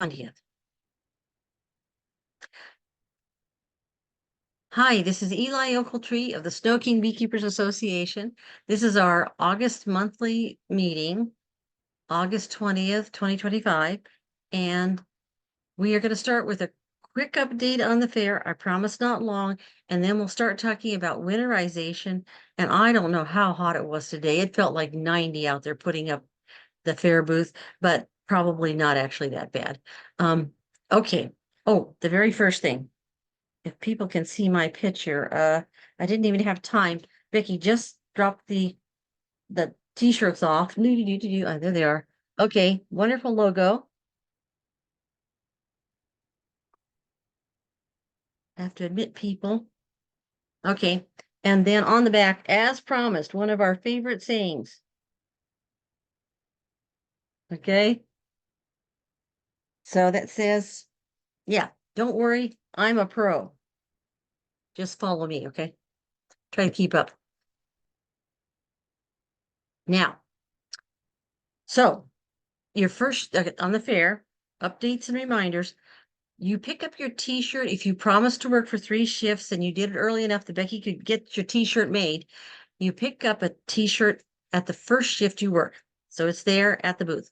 20th. Hi, this is Eli Ocheltree of the SnoKing Beekeepers Association. This is our August monthly meeting, August 20th, 2025. And we are going to start with a quick update on the fair. I promise not long. And then we'll start talking about winterization. And I don't know how hot it was today. It felt like 90 out there putting up the fair booth, but probably not actually that bad. Okay. Oh, the very first thing. If people can see my picture, I didn't even have time. Becky just dropped the t-shirts off. Oh, there they are. Okay, wonderful logo. I have to admit, people. Okay, and then on the back, as promised, one of our favorite sayings. Okay, so that says, yeah, don't worry, I'm a pro. Just follow me, okay? Try to keep up. Now, so your first on the fair, updates and reminders. You pick up your t-shirt if you promised to work for 3 shifts and you did it early enough that Becky could get your t-shirt made. You pick up a t-shirt at the first shift you work. So it's there at the booth.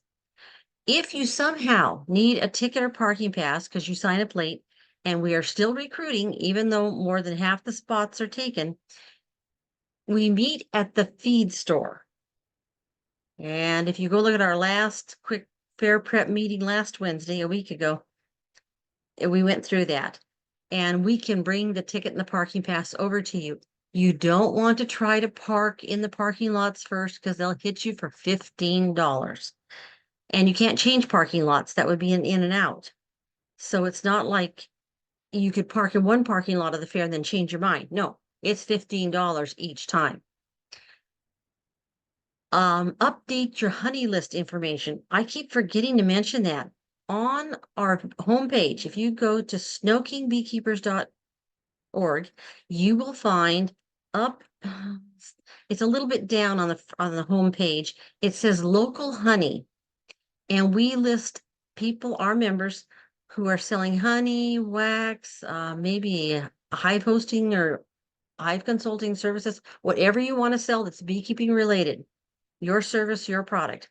If you somehow need a ticket or parking pass because you sign up late, and we are still recruiting, even though more than half the spots are taken, we meet at the feed store. And if you go look at our last quick fair prep meeting last Wednesday, a week ago, we went through that, and we can bring the ticket and the parking pass over to you. You don't want to try to park in the parking lots first because they'll hit you for $15. And you can't change parking lots. That would be an in and out. So it's not like you could park in one parking lot of the fair and then change your mind. No, it's $15 each time. Update your honey list information. I keep forgetting to mention that. On our homepage, if you go to snokingbeekeepers.org, you will find up, it's a little bit down on the homepage. It says local honey, and we list people, our members, who are selling honey, wax, maybe hive hosting or hive consulting services, whatever you want to sell that's beekeeping related, your service, your product.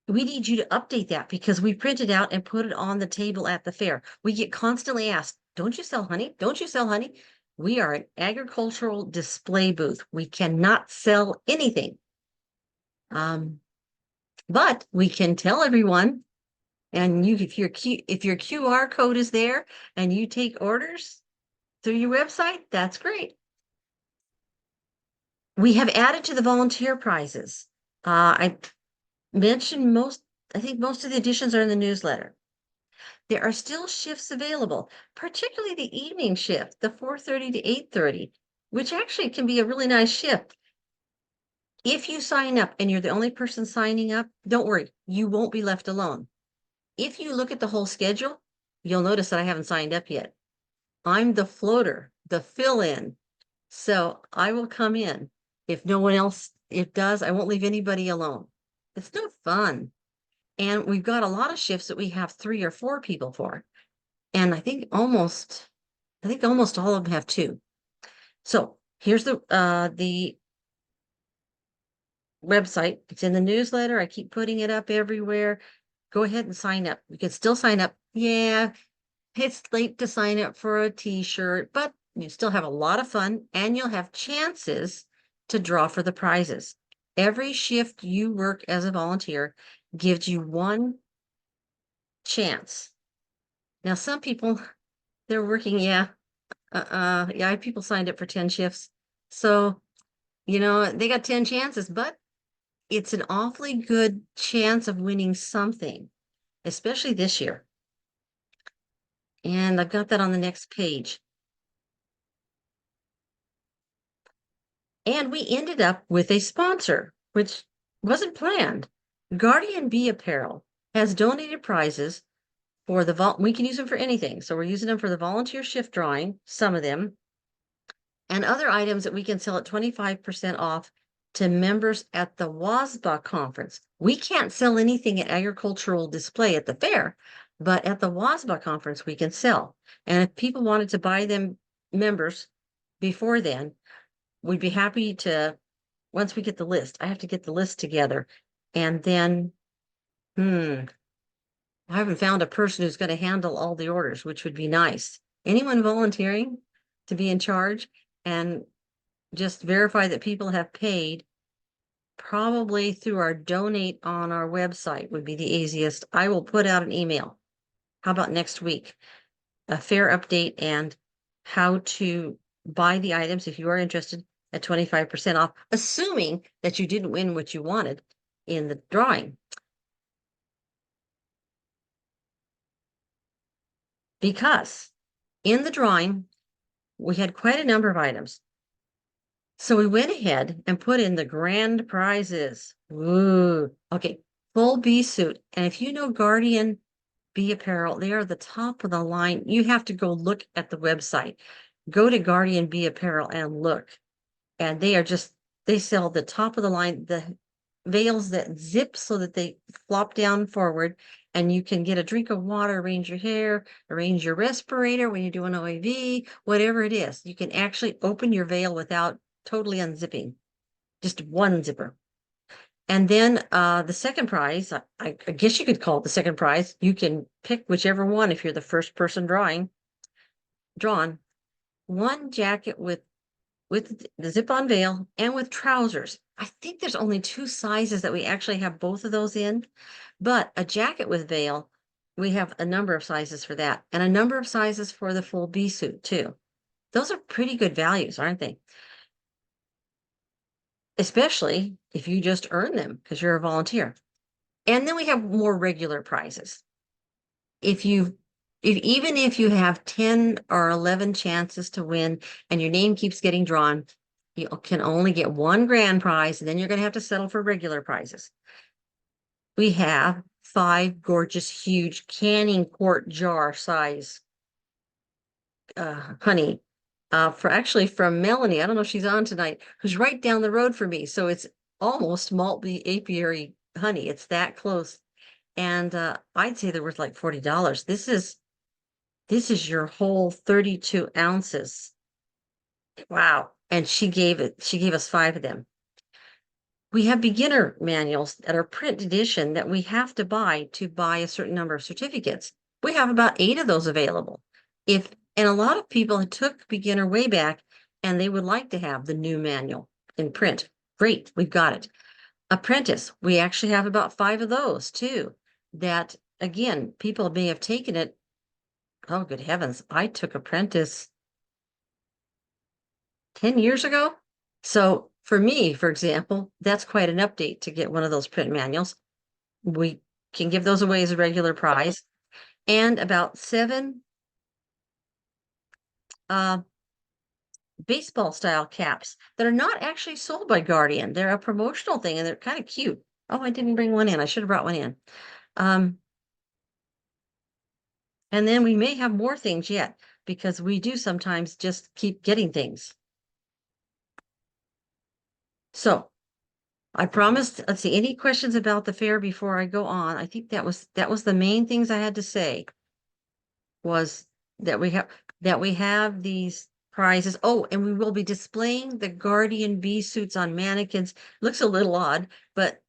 We need you to update that because we print it out and put it on the table at the fair. We get constantly asked, don't you sell honey? Don't you sell honey? We are an agricultural display booth. We cannot sell anything. But we can tell everyone, and if your QR code is there and you take orders through your website, that's great. We have added to the volunteer prizes. I mentioned I think most of the additions are in the newsletter. There are still shifts available, particularly the evening shift, the 4:30 to 8:30, which actually can be a really nice shift. If you sign up and you're the only person signing up, don't worry, you won't be left alone. If you look at the whole schedule, you'll notice that I haven't signed up yet. I'm the floater, the fill-in. So I will come in. If no one else does, I won't leave anybody alone. It's no fun. And we've got a lot of shifts that we have 3 or 4 people for. And I think almost all of them have 2. So here's the website. It's in the newsletter. I keep putting it up everywhere. Go ahead and sign up. You can still sign up. Yeah, it's late to sign up for a t-shirt, but you still have a lot of fun and you'll have chances to draw for the prizes. Every shift you work as a volunteer gives you 1 chance. Now, some people, they're working, yeah, people signed up for 10 shifts. So, they got 10 chances, but it's an awfully good chance of winning something, especially this year. And I've got that on the next page. And we ended up with a sponsor, which wasn't planned. Guardian Bee Apparel has donated prizes for we can use them for anything. So we're using them for the volunteer shift drawing, some of them, and other items that we can sell at 25% off to members at the WASBA conference. We can't sell anything at agricultural display at the fair, But at the WASBA conference, we can sell. And if people wanted to buy them members before then, we'd be happy to, once we get the list, I have to get the list together. And then, I haven't found a person who's going to handle all the orders, which would be nice. Anyone volunteering to be in charge and just verify that people have paid, probably through our donate on our website would be the easiest. I will put out an email. How about next week? A fair update and how to buy the items if you are interested at 25% off, assuming that you didn't win what you wanted in the drawing. Because in the drawing, we had quite a number of items. So we went ahead and put in the grand prizes. Ooh, okay, full bee suit. And if you know Guardian Bee Apparel, they are the top of the line. You have to go look at the website. Go to Guardian Bee Apparel and look. And they are just, they sell the top of the line, the veils that zip so that they flop down forward, and you can get a drink of water, arrange your hair, arrange your respirator when you do an OAV, whatever it is. You can actually open your veil without totally unzipping, just one zipper. And then the second prize, I guess you could call it the second prize. You can pick whichever one if you're the first person drawn. One jacket with the zip-on veil and with trousers. I think there's only 2 sizes that we actually have both of those in, but a jacket with veil, we have a number of sizes for that, and a number of sizes for the full bee suit too. Those are pretty good values, aren't they? Especially if you just earn them because you're a volunteer. And then we have more regular prizes. If even if you have 10 or 11 chances to win and your name keeps getting drawn, you can only get one grand prize, and then you're going to have to settle for regular prizes. We have 5 gorgeous, huge canning quart jar size honey from Melanie. I don't know if she's on tonight, who's right down the road from me. So it's almost malt bee apiary honey. It's that close. And I'd say they're worth like $40. This is your whole 32 ounces. Wow. And she gave us 5 of them. We have beginner manuals that are print edition that we have to buy a certain number of certificates. We have about 8 of those available. And a lot of people took beginner way back and they would like to have the new manual in print. Great, we've got it. Apprentice, we actually have about 5 of those too. That again, people may have taken it. Oh, good heavens, I took apprentice 10 years ago. So for me, for example, that's quite an update to get one of those print manuals. We can give those away as a regular prize. And about 7 baseball style caps that are not actually sold by Guardian. They're a promotional thing and they're kind of cute. Oh, I didn't bring one in. I should have brought one in. And then we may have more things yet because we do sometimes just keep getting things. So I promised, let's see, any questions about the fair before I go on? I think that was the main things I had to say was that we have these prizes. Oh, and we will be displaying the Guardian bee suits on mannequins. Looks a little odd, but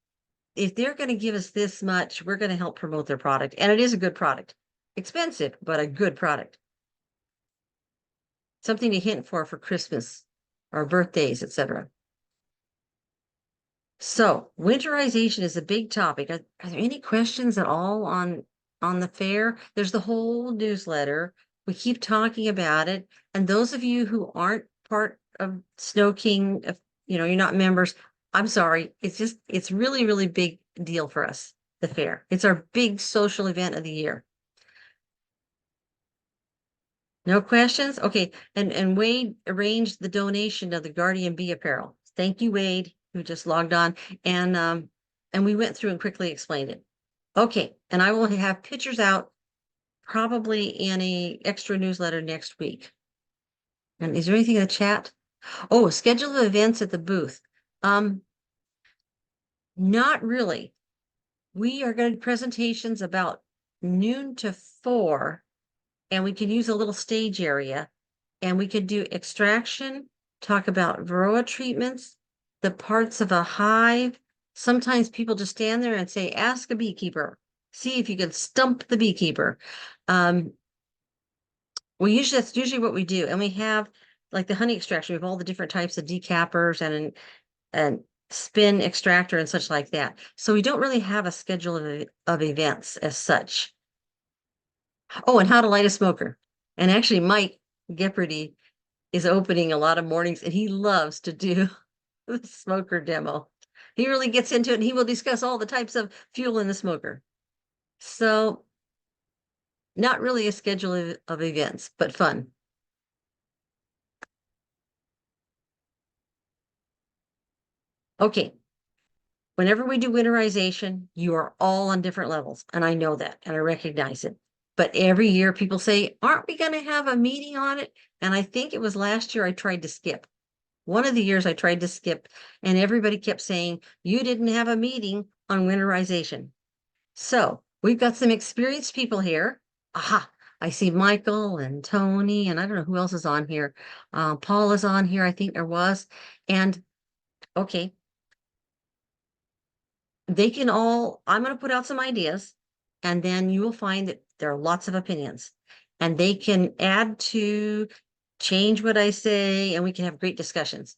if they're going to give us this much, we're going to help promote their product. And it is a good product. Expensive, but a good product. Something to hint for Christmas or birthdays, etc. So winterization is a big topic. Are there any questions at all on the fair? There's the whole newsletter. We keep talking about it. And those of you who aren't part of SnoKing, if you're not members, I'm sorry. It's really, really big deal for us, the fair. It's our big social event of the year. No questions? Okay. And Wade arranged the donation of the Guardian Bee apparel. Thank you, Wade, who just logged on. And we went through and quickly explained it. Okay. And I will have pictures out probably in a extra newsletter next week. And is there anything in the chat? Oh, schedule of events at the booth. Not really. We are going to presentations about noon to 4, and we could use a little stage area, and we could do extraction, talk about varroa treatments, the parts of a hive. Sometimes people just stand there and say, ask a beekeeper, see if you can stump the beekeeper. That's usually what we do. And we have like the honey extraction, we have all the different types of decappers and spin extractor and such like that. So we don't really have a schedule of events as such. Oh, and how to light a smoker. And actually, Mike Gephardy is opening a lot of mornings, and he loves to do the smoker demo. He really gets into it, and he will discuss all the types of fuel in the smoker. So not really a schedule of events, but fun. Okay. Whenever we do winterization, you are all on different levels, and I know that, and I recognize it. But every year people say, aren't we going to have a meeting on it? And I think it was last year I tried to skip. One of the years I tried to skip, and everybody kept saying, you didn't have a meeting on winterization. So we've got some experienced people here. Aha, I see Michael and Tony, and I don't know who else is on here. Paul is on here, I think there was. And okay, they can all, I'm going to put out some ideas, and then you will find that there are lots of opinions, and they can add to, change what I say, and we can have great discussions.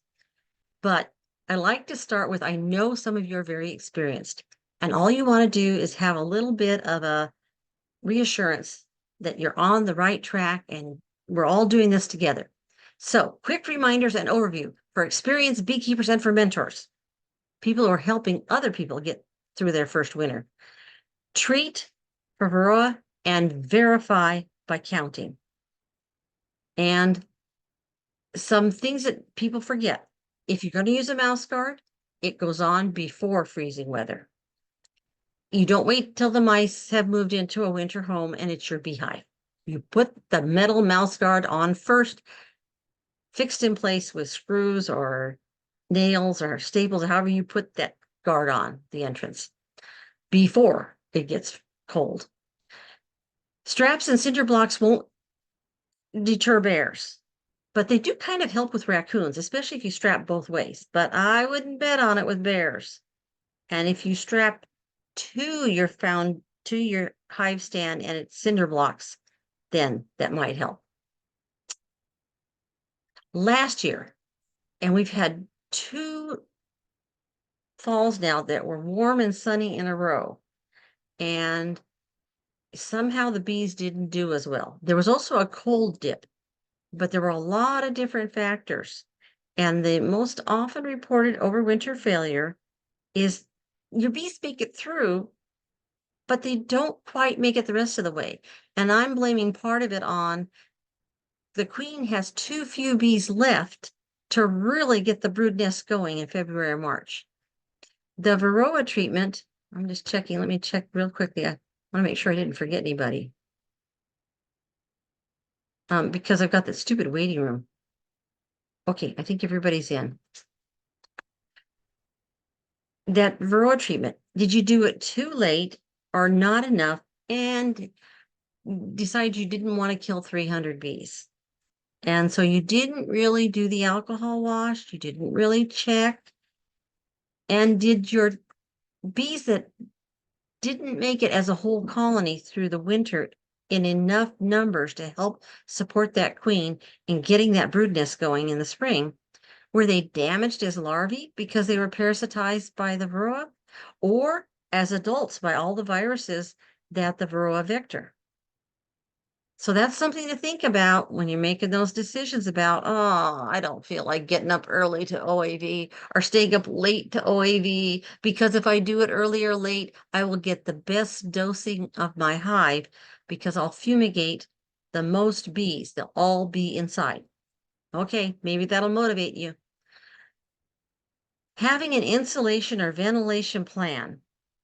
But I like to start with, I know some of you are very experienced, and all you want to do is have a little bit of a reassurance that you're on the right track and we're all doing this together. So quick reminders and overview for experienced beekeepers and for mentors, people who are helping other people get through their first winter. Treat for varroa and verify by counting. And some things that people forget. If you're going to use a mouse guard, it goes on before freezing weather. You don't wait till the mice have moved into a winter home and it's your beehive. You put the metal mouse guard on first, fixed in place with screws or nails or staples, or however you put that guard on the entrance before it gets cold. Straps and cinder blocks won't deter bears, but they do kind of help with raccoons, especially if you strap both ways. But I wouldn't bet on it with bears. And if you strap to your hive stand and it's cinder blocks, then that might help. Last year, and we've had 2 falls now that were warm and sunny in a row, and somehow the bees didn't do as well. There was also a cold dip, but there were a lot of different factors. And the most often reported overwinter failure is your bees make it through, but they don't quite make it the rest of the way. And I'm blaming part of it on the queen has too few bees left to really get the brood nest going in February or March. The varroa treatment, I'm just checking, let me check real quickly. I want to make sure I didn't forget anybody. Because I've got that stupid waiting room. Okay, I think everybody's in. That varroa treatment, did you do it too late or not enough and decide you didn't want to kill 300 bees? And so you didn't really do the alcohol wash, you didn't really check. And did your bees that didn't make it as a whole colony through the winter in enough numbers to help support that queen in getting that brood nest going in the spring, were they damaged as larvae because they were parasitized by the varroa, or as adults by all the viruses that the varroa vector? So that's something to think about when you're making those decisions about, oh, I don't feel like getting up early to OAV or staying up late to OAV, because if I do it early or late, I will get the best dosing of my hive because I'll fumigate the most bees. They'll all be inside. Okay, maybe that'll motivate you. Having an insulation or ventilation plan.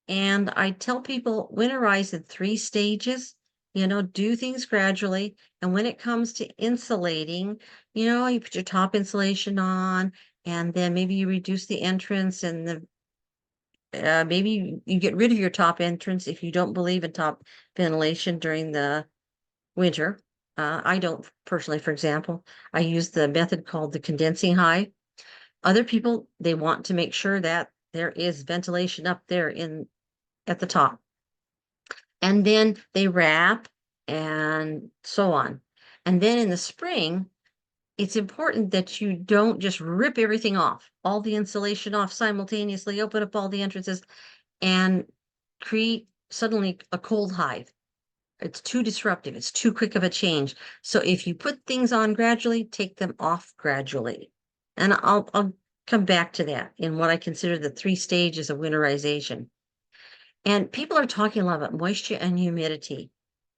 And I tell people winterize in 3 stages, do things gradually. And when it comes to insulating, you put your top insulation on, and then maybe you reduce the entrance and the maybe you get rid of your top entrance if you don't believe in top ventilation during the winter. I don't personally, for example, I use the method called the condensing hive. Other people, they want to make sure that there is ventilation up there at the top. And then they wrap and so on. And then in the spring, it's important that you don't just rip everything off, all the insulation off simultaneously, open up all the entrances, and create suddenly a cold hive. It's too disruptive. It's too quick of a change. So if you put things on gradually, take them off gradually. And I'll come back to that in what I consider the 3 stages of winterization. And people are talking a lot about moisture and humidity.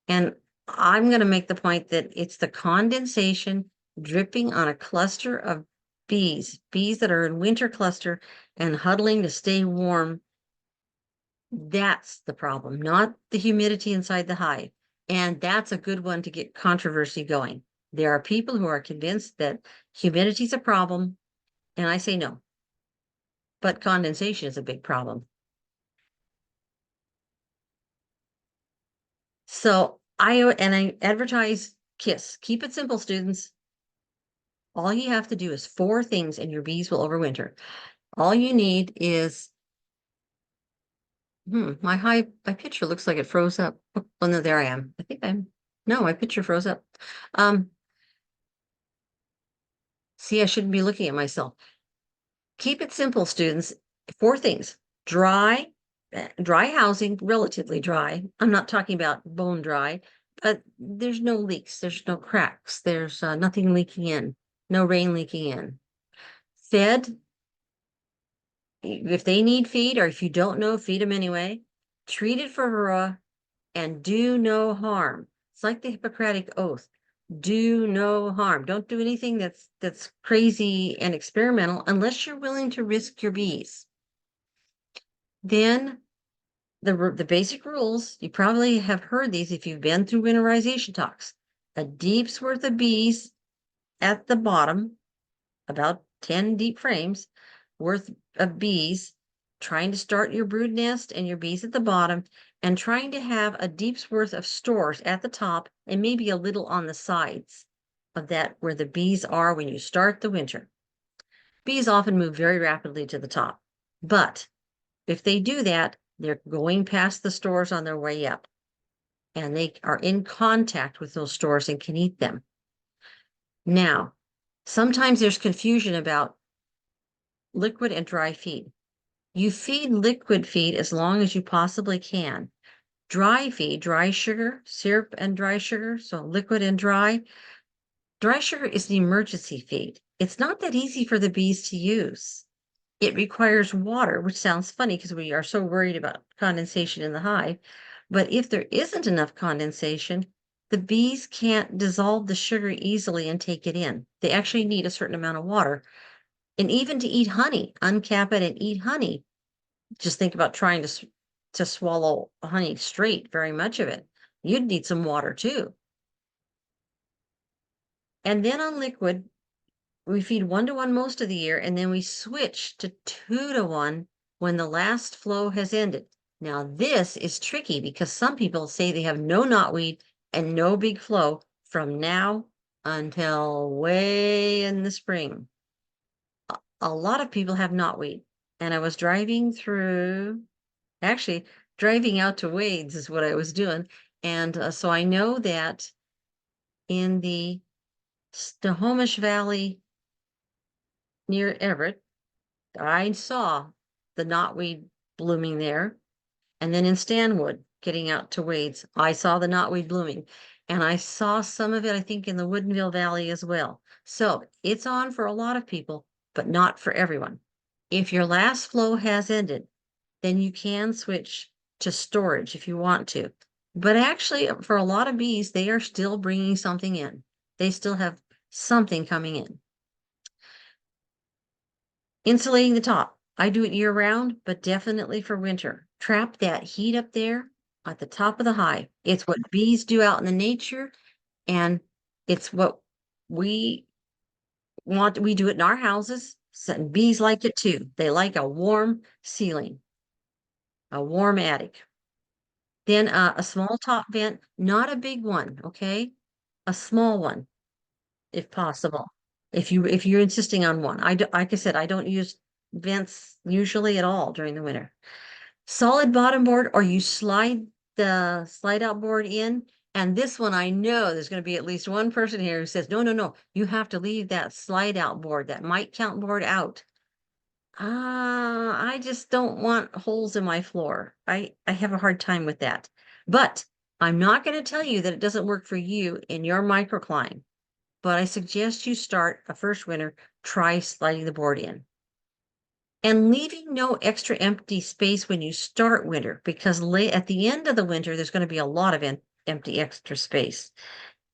And I'm going to make the point that it's the condensation dripping on a cluster of bees that are in winter cluster and huddling to stay warm. That's the problem, not the humidity inside the hive. And that's a good one to get controversy going. There are people who are convinced that humidity is a problem, and I say no. But condensation is a big problem. So I advertise KISS. Keep it simple, students. All you have to do is 4 things and your bees will overwinter. All you need is, my picture looks like it froze up. Oh, no, there I am. No, my picture froze up. See, I shouldn't be looking at myself. Keep it simple, students. 4 things. Dry housing, relatively dry. I'm not talking about bone dry, but there's no leaks. There's no cracks. There's nothing leaking in, no rain leaking in. Fed, if they need feed, or if you don't know, feed them anyway. Treated for varroa and do no harm. It's like the Hippocratic Oath. Do no harm. Don't do anything that's crazy and experimental unless you're willing to risk your bees. Then the basic rules, you probably have heard these if you've been through winterization talks. A deep's worth of bees at the bottom, about 10 deep frames worth of bees, trying to start your brood nest and your bees at the bottom, and trying to have a deep's worth of stores at the top and maybe a little on the sides of that where the bees are when you start the winter. Bees often move very rapidly to the top, but if they do that, they're going past the stores on their way up, and they are in contact with those stores and can eat them. Now, sometimes there's confusion about liquid and dry feed. You feed liquid feed as long as you possibly can. Dry feed, dry sugar, syrup and dry sugar, so liquid and dry. Dry sugar is the emergency feed. It's not that easy for the bees to use. It requires water, which sounds funny because we are so worried about condensation in the hive. But if there isn't enough condensation, the bees can't dissolve the sugar easily and take it in. They actually need a certain amount of water. And even to eat honey, uncap it and eat honey, just think about trying to swallow honey straight, very much of it. You'd need some water too. And then on liquid, we feed 1-to-1 most of the year, and then we switch to 2-to-1 when the last flow has ended. Now, this is tricky because some people say they have no knotweed and no big flow from now until way in the spring. A lot of people have knotweed, and I was driving out to Wade's is what I was doing. And so I know that in the Snohomish Valley near Everett, I saw the knotweed blooming there. And then in Stanwood, getting out to Wade's, I saw the knotweed blooming. And I saw some of it, I think, in the Woodinville Valley as well. So it's on for a lot of people, but not for everyone. If your last flow has ended, then you can switch to storage if you want to. But actually, for a lot of bees, they are still bringing something in. They still have something coming in. Insulating the top. I do it year round, but definitely for winter. Trap that heat up there at the top of the hive. It's what bees do out in the nature, and it's what we want. We do it in our houses. So bees like it too. They like a warm ceiling. a warm attic. Then a small top vent, not a big one, okay? A small one, if possible. If you're insisting on one. Like I said, I don't use vents usually at all during the winter. Solid bottom board, or you slide the slide out board in. And this one, I know there's going to be at least one person here who says, no, no, no, you have to leave that slide out board, that might count board out. I just don't want holes in my floor. I have a hard time with that. But I'm not going to tell you that it doesn't work for you in your microclimate. But I suggest you start a first winter, try sliding the board in. And leaving no extra empty space when you start winter, because at the end of the winter, there's going to be a lot of empty extra space.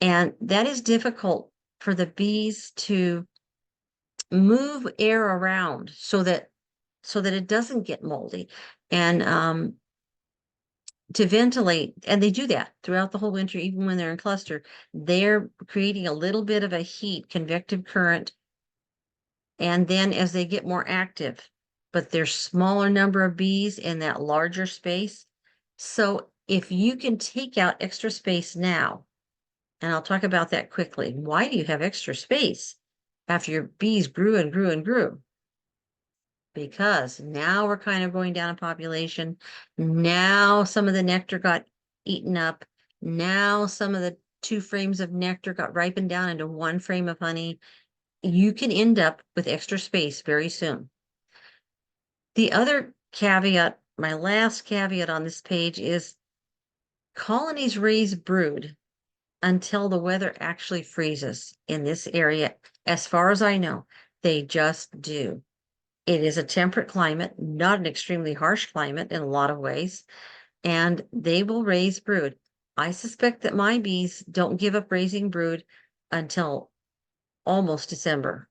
And that is difficult for the bees to move air around so that it doesn't get moldy. And to ventilate, and they do that throughout the whole winter, even when they're in cluster, they're creating a little bit of a heat, convective current. And then as they get more active, but there's smaller number of bees in that larger space. So if you can take out extra space now, and I'll talk about that quickly. Why do you have extra space after your bees grew and grew and grew? Because now we're kind of going down in population. Now some of the nectar got eaten up. Now some of the 2 frames of nectar got ripened down into 1 frame of honey. You can end up with extra space very soon. The other caveat, my last caveat on this page, is colonies raise brood until the weather actually freezes in this area. As far as I know, they just do. It is a temperate climate, not an extremely harsh climate in a lot of ways, and they will raise brood. I suspect that my bees don't give up raising brood until almost December.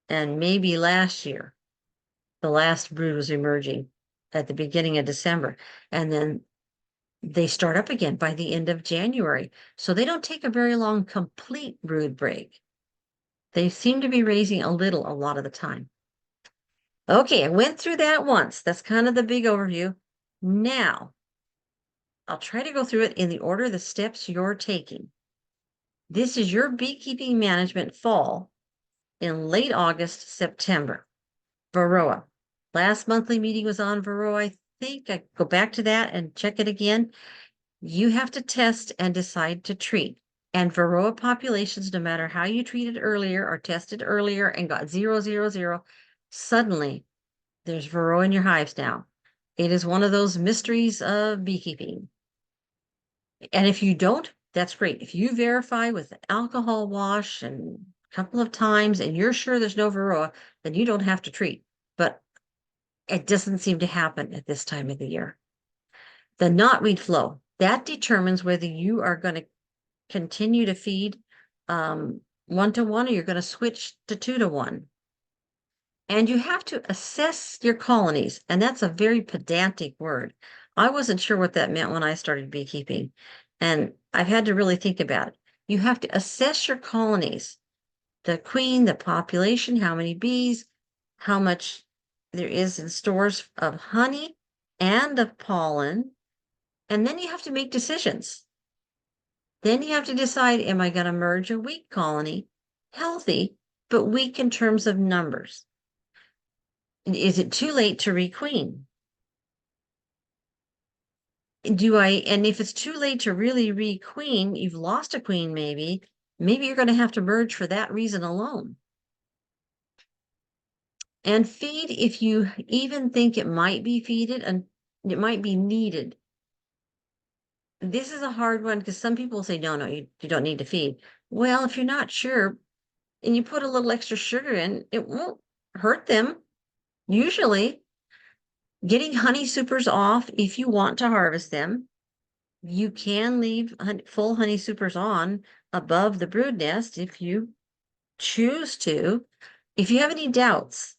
And maybe last year, the last brood was emerging at the beginning of December. And then they start up again by the end of January. So they don't take a very long complete brood break. They seem to be raising a lot of the time. Okay, I went through that once. That's kind of the big overview. Now, I'll try to go through it in the order of the steps you're taking. This is your beekeeping management fall in late August, September. Varroa. Last monthly meeting was on Varroa. I think I go back to that and check it again. You have to test and decide to treat. And Varroa populations, no matter how you treated earlier or tested earlier and got 0, 0, 0, suddenly there's Varroa in your hives now. It is one of those mysteries of beekeeping. And if you don't, that's great. If you verify with alcohol wash and a couple of times and you're sure there's no Varroa, then you don't have to treat. But it doesn't seem to happen at this time of the year. The knotweed flow, that determines whether you are going to continue to feed 1-to-1 or you're going to switch to 2-to-1. And you have to assess your colonies, and that's a very pedantic word. I wasn't sure what that meant when I started beekeeping, and I've had to really think about it. You have to assess your colonies, the queen, the population, how many bees, how much there is in stores of honey and of pollen, and then you have to make decisions. Then you have to decide, am I going to merge a weak colony, healthy, but weak in terms of numbers? Is it too late to requeen? And if it's too late to really requeen, you've lost a queen maybe you're going to have to merge for that reason alone. And feed if you even think it might be feeded and it might be needed. This is a hard one because some people say, no, you don't need to feed. Well, if you're not sure and you put a little extra sugar in, it won't hurt them. Usually, getting honey supers off if you want to harvest them. You can leave full honey supers on above the brood nest if you choose to. If you have any doubts,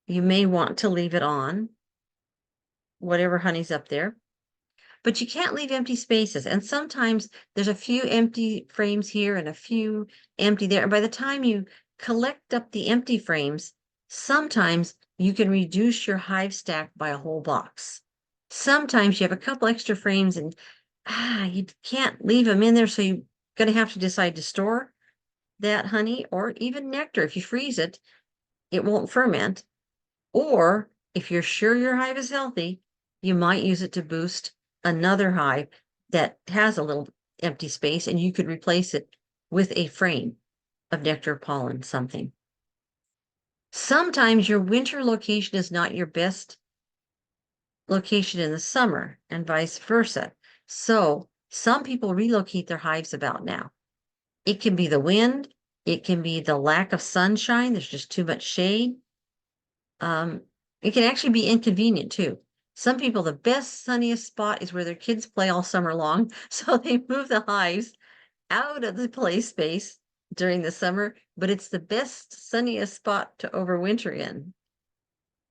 you may want to leave it on, whatever honey's up there. But you can't leave empty spaces. And sometimes there's a few empty frames here and a few empty there. And by the time you collect up the empty frames, sometimes you can reduce your hive stack by a whole box. Sometimes you have a couple extra frames and you can't leave them in there, so you're going to have to decide to store that honey or even nectar. If you freeze it, it won't ferment. Or if you're sure your hive is healthy, you might use it to boost another hive that has a little empty space, and you could replace it with a frame of nectar, pollen, something. Sometimes your winter location is not your best location in the summer, and vice versa. So some people relocate their hives about now. It can be the wind, it can be the lack of sunshine, there's just too much shade. It can actually be inconvenient too. Some people, the best sunniest spot is where their kids play all summer long, so they move the hives out of the play space during the summer, but it's the best sunniest spot to overwinter in.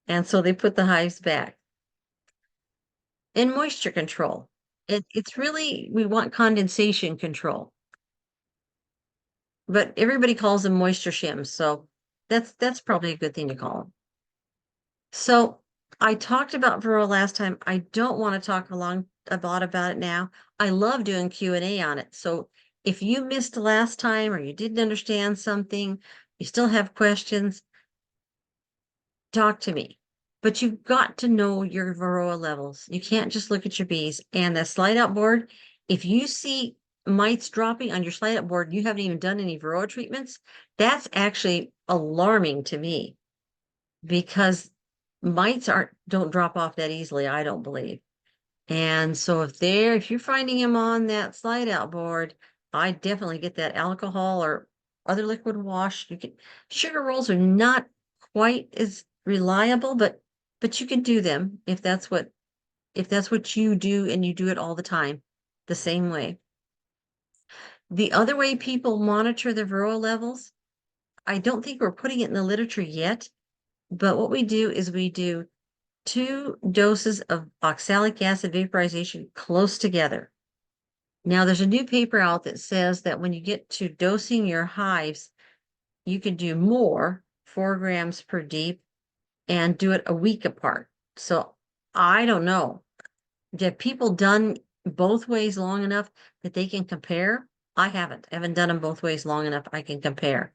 And so they put the hives back. And moisture control. It's really, we want condensation control, but everybody calls them moisture shims, so that's probably a good thing to call them. So I talked about Varroa last time. I don't want to talk a lot about it now. I love doing Q&A on it. So if you missed last time or you didn't understand something, you still have questions, talk to me. But you've got to know your Varroa levels. You can't just look at your bees. And the slide out board, if you see mites dropping on your slide out board, you haven't even done any Varroa treatments, that's actually alarming to me because mites don't drop off that easily, I don't believe. And so if you're finding them on that slide out board, I definitely get that alcohol or other liquid wash. Sugar rolls are not quite as reliable, but you can do them if that's what you do and you do it all the time, the same way. The other way people monitor their Varroa levels, I don't think we're putting it in the literature yet, but what we do is we do 2 doses of oxalic acid vaporization close together. Now, there's a new paper out that says that when you get to dosing your hives, you can do more, 4 grams per deep, and do it a week apart. So I don't know. Have people done both ways long enough that they can compare? I haven't done them both ways long enough I can compare.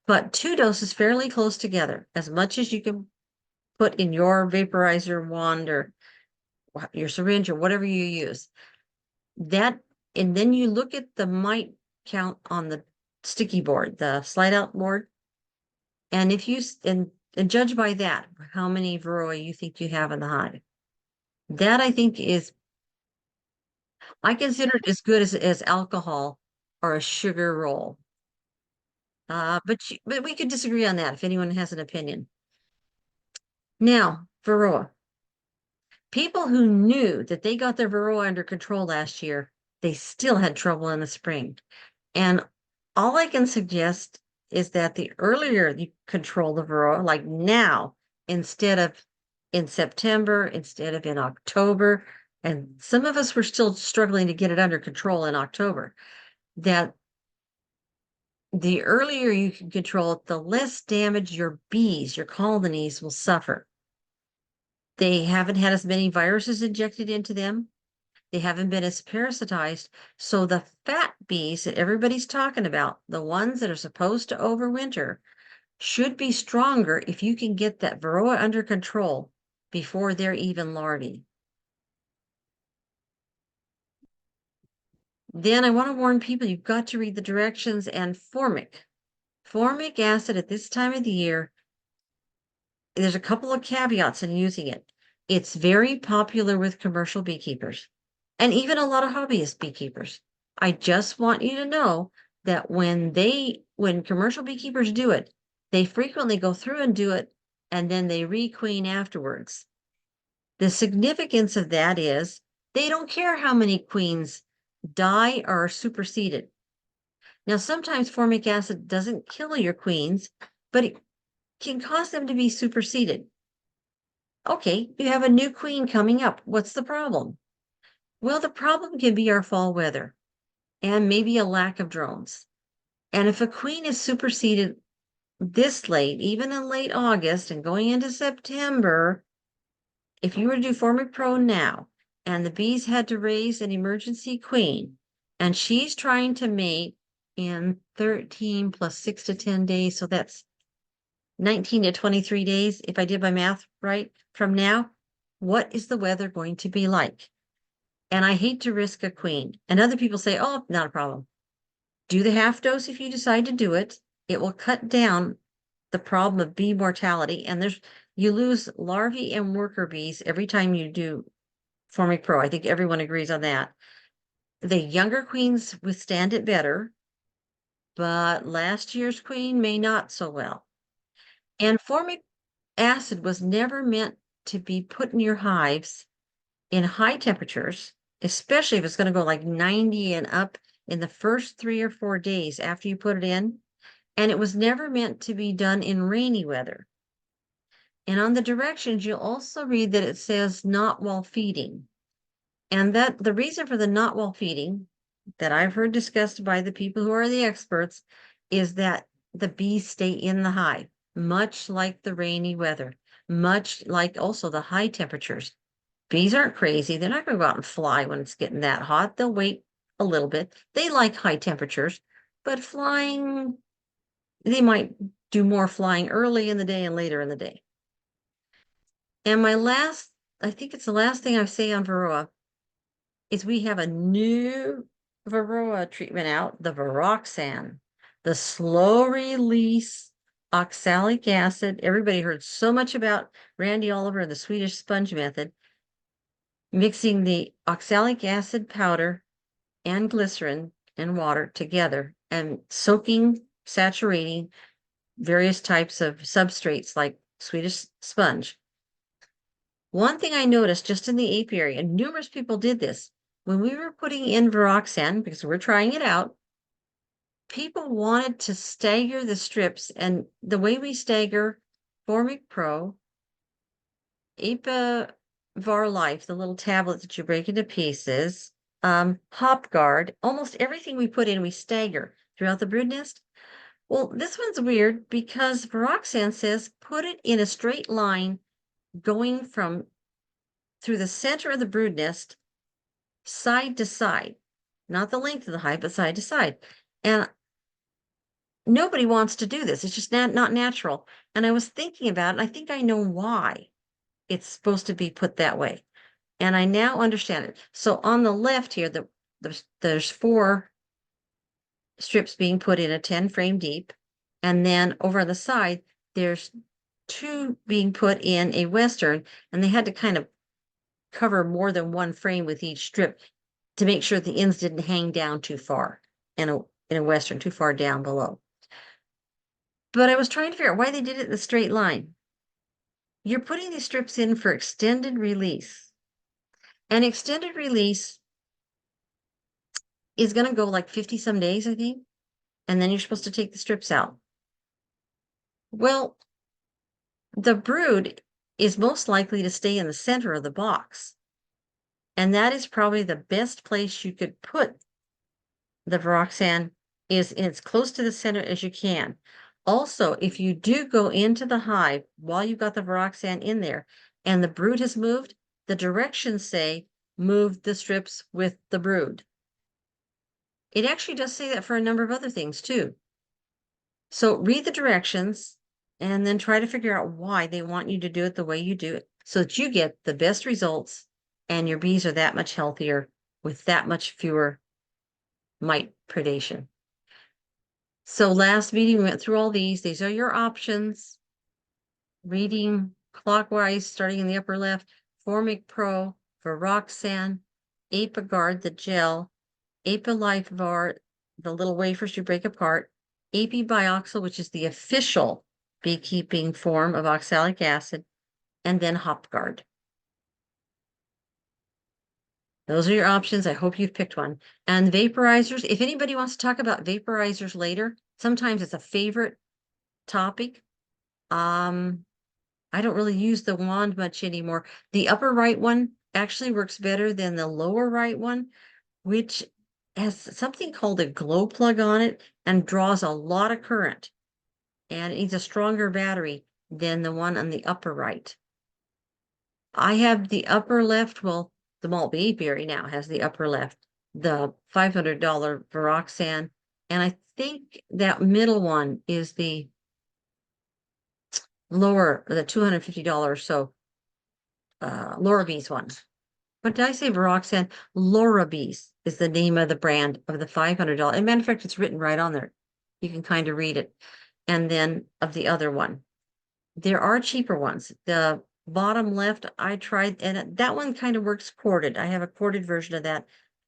But 2 doses fairly close together, as much as you can put in your vaporizer wand or your syringe or whatever you use. That, and then you look at the mite count on the sticky board, the slide out board. And if you, and judge by that, how many Varroa you think you have in the hive. That I think is, I consider it as good as alcohol or a sugar roll. But we could disagree on that if anyone has an opinion. Now, Varroa. People who knew that they got their Varroa under control last year, they still had trouble in the spring. And all I can suggest is that the earlier you control the Varroa, like now, instead of in September, instead of in October, and some of us were still struggling to get it under control in October, that the earlier you can control it, the less damage your bees, your colonies will suffer. They haven't had as many viruses injected into them. They haven't been as parasitized. So the fat bees that everybody's talking about, the ones that are supposed to overwinter, should be stronger if you can get that Varroa under control before they're even larvae. Then I want to warn people, you've got to read the directions and formic. Formic acid at this time of the year, there's a couple of caveats in using it. It's very popular with commercial beekeepers and even a lot of hobbyist beekeepers. I just want you to know that when commercial beekeepers do it, they frequently go through and do it, and then they requeen afterwards. The significance of that is they don't care how many queens die or are superseded. Now, sometimes formic acid doesn't kill your queens, but it can cause them to be superseded. Okay, you have a new queen coming up. What's the problem? Well, the problem can be our fall weather and maybe a lack of drones. And if a queen is superseded this late, even in late August and going into September, if you were to do Formic Pro now, and the bees had to raise an emergency queen, and she's trying to mate in 13 plus 6 to 10 days, so that's 19 to 23 days, if I did my math right, from now, what is the weather going to be like? And I hate to risk a queen. And other people say, oh, not a problem. Do the half dose if you decide to do it. It will cut down the problem of bee mortality. And you lose larvae and worker bees every time you do Formic Pro. I think everyone agrees on that. The younger queens withstand it better, but last year's queen may not so well. And formic acid was never meant to be put in your hives in high temperatures, especially if it's going to go like 90 and up in the first 3 or 4 days after you put it in. And it was never meant to be done in rainy weather. And on the directions, you'll also read that it says not while feeding. And that the reason for the not while feeding that I've heard discussed by the people who are the experts is that the bees stay in the hive, much like the rainy weather, much like also the high temperatures. Bees aren't crazy. They're not going to go out and fly when it's getting that hot. They'll wait a little bit. They like high temperatures, but flying, they might do more flying early in the day and later in the day. And I think it's the last thing I say on Varroa, is we have a new Varroa treatment out, the Varoxan, the slow release oxalic acid. Everybody heard so much about Randy Oliver and the Swedish sponge method, mixing the oxalic acid powder and glycerin and water together and soaking, saturating various types of substrates like Swedish sponge. One thing I noticed just in the apiary, and numerous people did this, when we were putting in Varoxan, because we're trying it out, people wanted to stagger the strips. And the way we stagger Formic Pro, Apivar Life, the little tablet that you break into pieces, Hop Guard, almost everything we put in, we stagger throughout the brood nest. Well, this one's weird because Varoxan says put it in a straight line going from through the center of the brood nest, side to side, not the length of the hive, but side to side. And nobody wants to do this. It's just not natural. And I was thinking about it, and I think I know why it's supposed to be put that way. And I now understand it. So on the left here, there's 4 strips being put in a 10 frame deep. And then over on the side, there's 2 being put in a Western, and they had to kind of cover more than 1 frame with each strip to make sure the ends didn't hang down too far in a Western, too far down below. But I was trying to figure out why they did it in a straight line. You're putting these strips in for extended release. And extended release is going to go like 50 some days, I think. And then you're supposed to take the strips out. Well, the brood is most likely to stay in the center of the box. And that is probably the best place you could put the Varoxan, is as close to the center as you can. Also, if you do go into the hive while you've got the Varoxan in there and the brood has moved, the directions say move the strips with the brood. It actually does say that for a number of other things too. So read the directions and then try to figure out why they want you to do it the way you do it so that you get the best results and your bees are that much healthier with that much fewer mite predation. So last meeting, we went through all these. These are your options. Reading clockwise, starting in the upper left, Formic Pro, Varoxan, ApiGuard, the gel, ApiLife Var, the little wafers you break apart, ApiBioxyl, which is the official beekeeping form of oxalic acid, and then HopGuard. Those are your options. I hope you've picked one. And vaporizers, if anybody wants to talk about vaporizers later, sometimes it's a favorite topic. I don't really use the wand much anymore. The upper right one actually works better than the lower right one, which has something called a glow plug on it and draws a lot of current. And it needs a stronger battery than the one on the upper right. I have the upper left, well, the malt bee apiary now has the upper left, the $500 Viroxan, and I think that middle one is the lower, the $250 or so, Laura Bees one. What did I say? Viroxan? Laura Bees is the name of the brand of the $500. As a matter of fact, it's written right on there. You can kind of read it. And then of the other one, there are cheaper ones. The bottom left, I tried, and that one kind of works corded. I have a corded version of that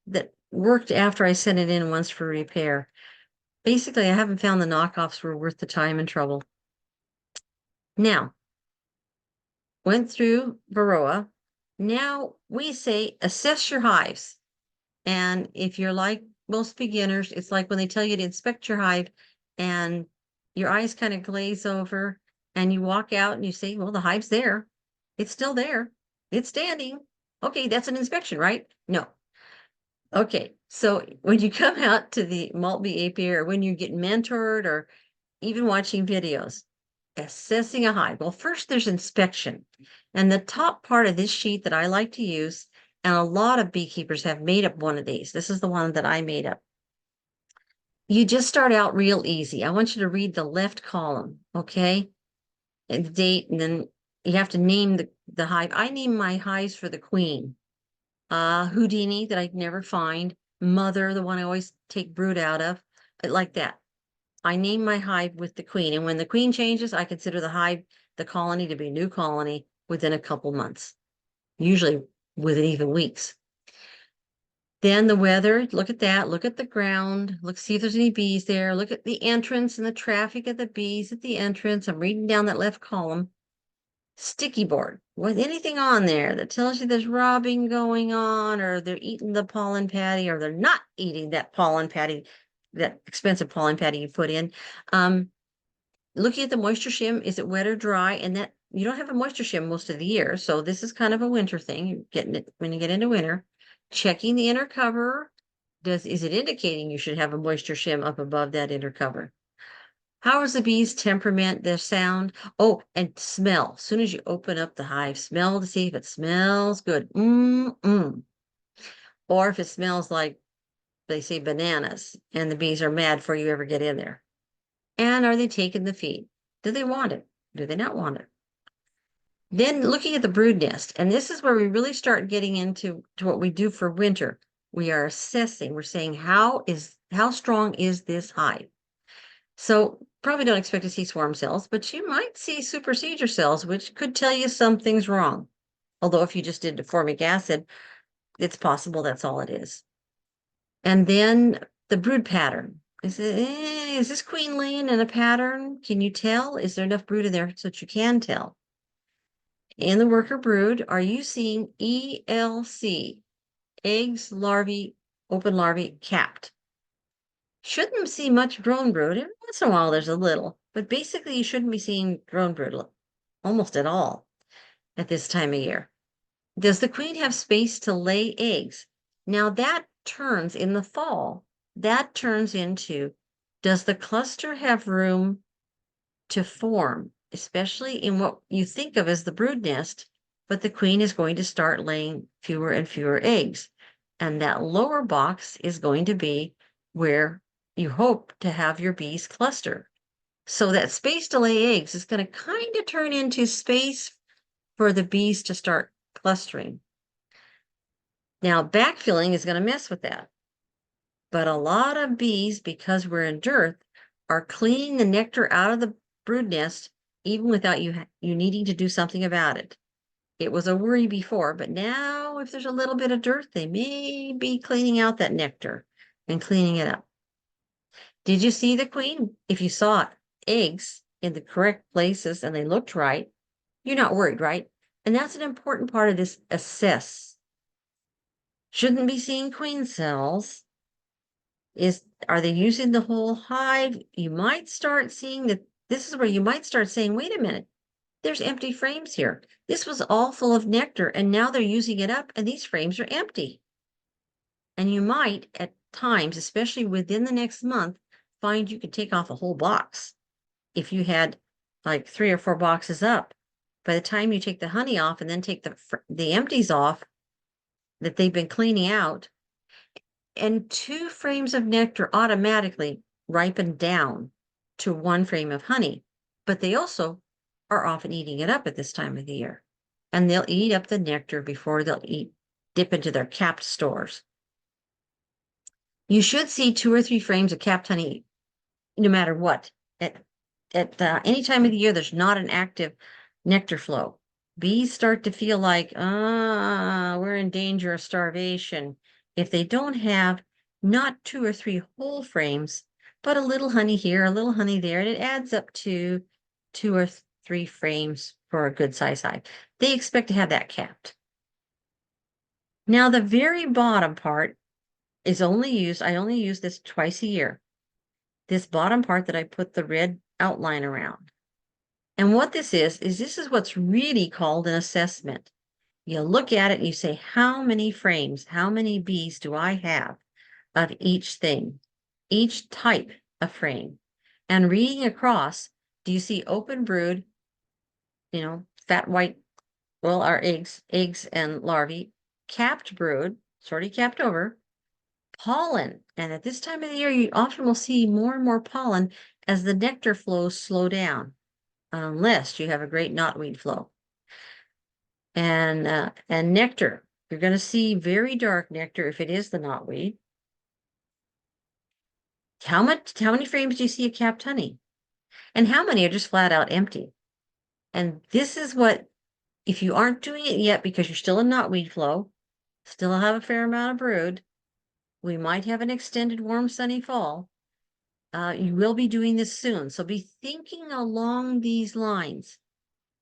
that worked after I sent it in once for repair. Basically, I haven't found the knockoffs were worth the time and trouble. Now, went through Varroa. Now we say assess your hives. And if you're like most beginners, it's like when they tell you to inspect your hive and your eyes kind of glaze over and you walk out and you say, well, the hive's there. It's still there. It's standing. Okay, that's an inspection, right? No. Okay, so when you come out to the malt bee apiary or when you get mentored or even watching videos, assessing a hive. Well, first there's inspection. And the top part of this sheet that I like to use, and a lot of beekeepers have made up one of these. This is the one that I made up. You just start out real easy. I want you to read the left column, okay? And the date, and then you have to name the hive. I name my hives for the queen. Houdini, that I'd never find. Mother, the one I always take brood out of. Like that. I name my hive with the queen. And when the queen changes, I consider the hive, the colony, to be a new colony within a couple months, usually within even weeks. Then the weather, look at that, look at the ground, look, see if there's any bees there, look at the entrance and the traffic of the bees at the entrance. I'm reading down that left column. Sticky board with anything on there that tells you there's robbing going on, or they're eating the pollen patty, or they're not eating that pollen patty, that expensive pollen patty you put in. Looking at the moisture shim, is it wet or dry? And that you don't have a moisture shim most of the year, so this is kind of a winter thing. You're getting it when you get into winter. Checking the inner cover. Is it indicating you should have a moisture shim up above that inner cover? How is the bee's temperament, their sound? Oh, and smell. As soon as you open up the hive, smell to see if it smells good. Or if it smells like, they say, bananas, and the bees are mad before you ever get in there. And are they taking the feed? Do they want it? Do they not want it? Then looking at the brood nest, and this is where we really start getting into what we do for winter. We are assessing, we're saying, how strong is this hive? So probably don't expect to see swarm cells, but you might see supersedure cells, which could tell you something's wrong. Although if you just did formic acid, it's possible that's all it is. And then the brood pattern. Is this queen laying in a pattern? Can you tell? Is there enough brood in there so that you can tell? In the worker brood, are you seeing ELC, eggs, larvae, open larvae, capped? Shouldn't see much drone brood. Every once in a while, there's a little, but basically you shouldn't be seeing drone brood almost at all at this time of year. Does the queen have space to lay eggs? Now that turns in the fall, that turns into, does the cluster have room to form, especially in what you think of as the brood nest, but the queen is going to start laying fewer and fewer eggs. And that lower box is going to be where you hope to have your bees cluster. So that space to lay eggs is going to kind of turn into space for the bees to start clustering. Now, backfilling is going to mess with that. But a lot of bees, because we're in dearth, are cleaning the nectar out of the brood nest, even without you needing to do something about it. It was a worry before, but now if there's a little bit of dearth, they may be cleaning out that nectar and cleaning it up. Did you see the queen? If you saw eggs in the correct places and they looked right, you're not worried, right? And that's an important part of this assess. Shouldn't be seeing queen cells. Are they using the whole hive? You might start seeing that. This is where you might start saying, wait a minute, there's empty frames here. This was all full of nectar and now they're using it up and these frames are empty. And you might at times, especially within the next month, find you could take off a whole box if you had like 3 or 4 boxes up. by the time you take the honey off and then take the empties off that they've been cleaning out, and 2 frames of nectar automatically ripen down to 1 frame of honey. But they also are often eating it up at this time of the year. And they'll eat up the nectar before they'll dip into their capped stores. You should see 2 or 3 frames of capped honey no matter what. At any time of the year, there's not an active nectar flow. Bees start to feel like, we're in danger of starvation if they don't have not 2 or 3 whole frames, but a little honey here, a little honey there, and it adds up to 2 or 3 frames for a good size hive. They expect to have that capped. Now, the very bottom part is I only use this twice a year. This bottom part that I put the red outline around. And what this is what's really called an assessment. You look at it and you say, how many frames, how many bees do I have of each thing, each type of frame? And reading across, do you see open brood, fat white, well, our eggs and larvae, capped brood, sort of capped over, pollen. And at this time of the year, you often will see more and more pollen as the nectar flows slow down, unless you have a great knotweed flow. And nectar, you're going to see very dark nectar if it is the knotweed. How many frames do you see of capped honey? And how many are just flat out empty? And this is what, if you aren't doing it yet because you're still in knotweed flow, still have a fair amount of brood, we might have an extended warm sunny fall. You will be doing this soon. So be thinking along these lines.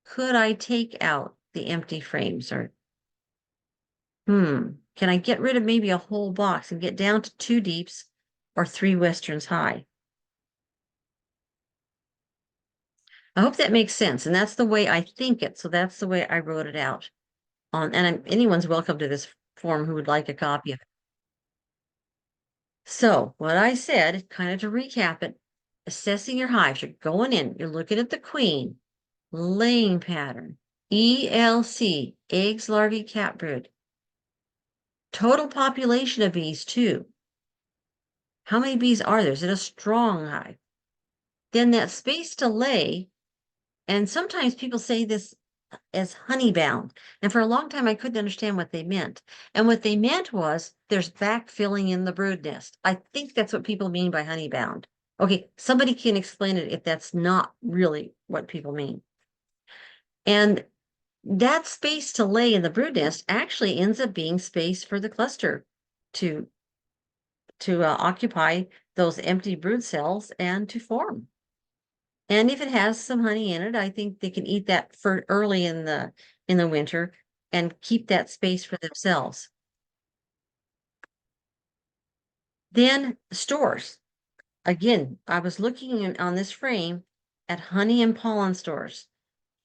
Could I take out the empty frames? Or, can I get rid of maybe a whole box and get down to 2 deeps or 3 westerns high? I hope that makes sense. And that's the way I think it. So that's the way I wrote it out. And anyone's welcome to this form who would like a copy of it. So what I said, kind of to recap it, assessing your hives, you're going in, you're looking at the queen, laying pattern, ELC, eggs, larvae, capped brood. Total population of bees, too. How many bees are there? Is it a strong hive? Then that space to lay, and sometimes people say this as honey bound. And for a long time, I couldn't understand what they meant. And what they meant was there's backfilling in the brood nest. I think that's what people mean by honey bound. Okay, somebody can explain it if that's not really what people mean. And that space to lay in the brood nest actually ends up being space for the cluster to occupy those empty brood cells and to form. And if it has some honey in it, I think they can eat that for early in the winter and keep that space for themselves. Then stores. Again, I was looking on this frame at honey and pollen stores.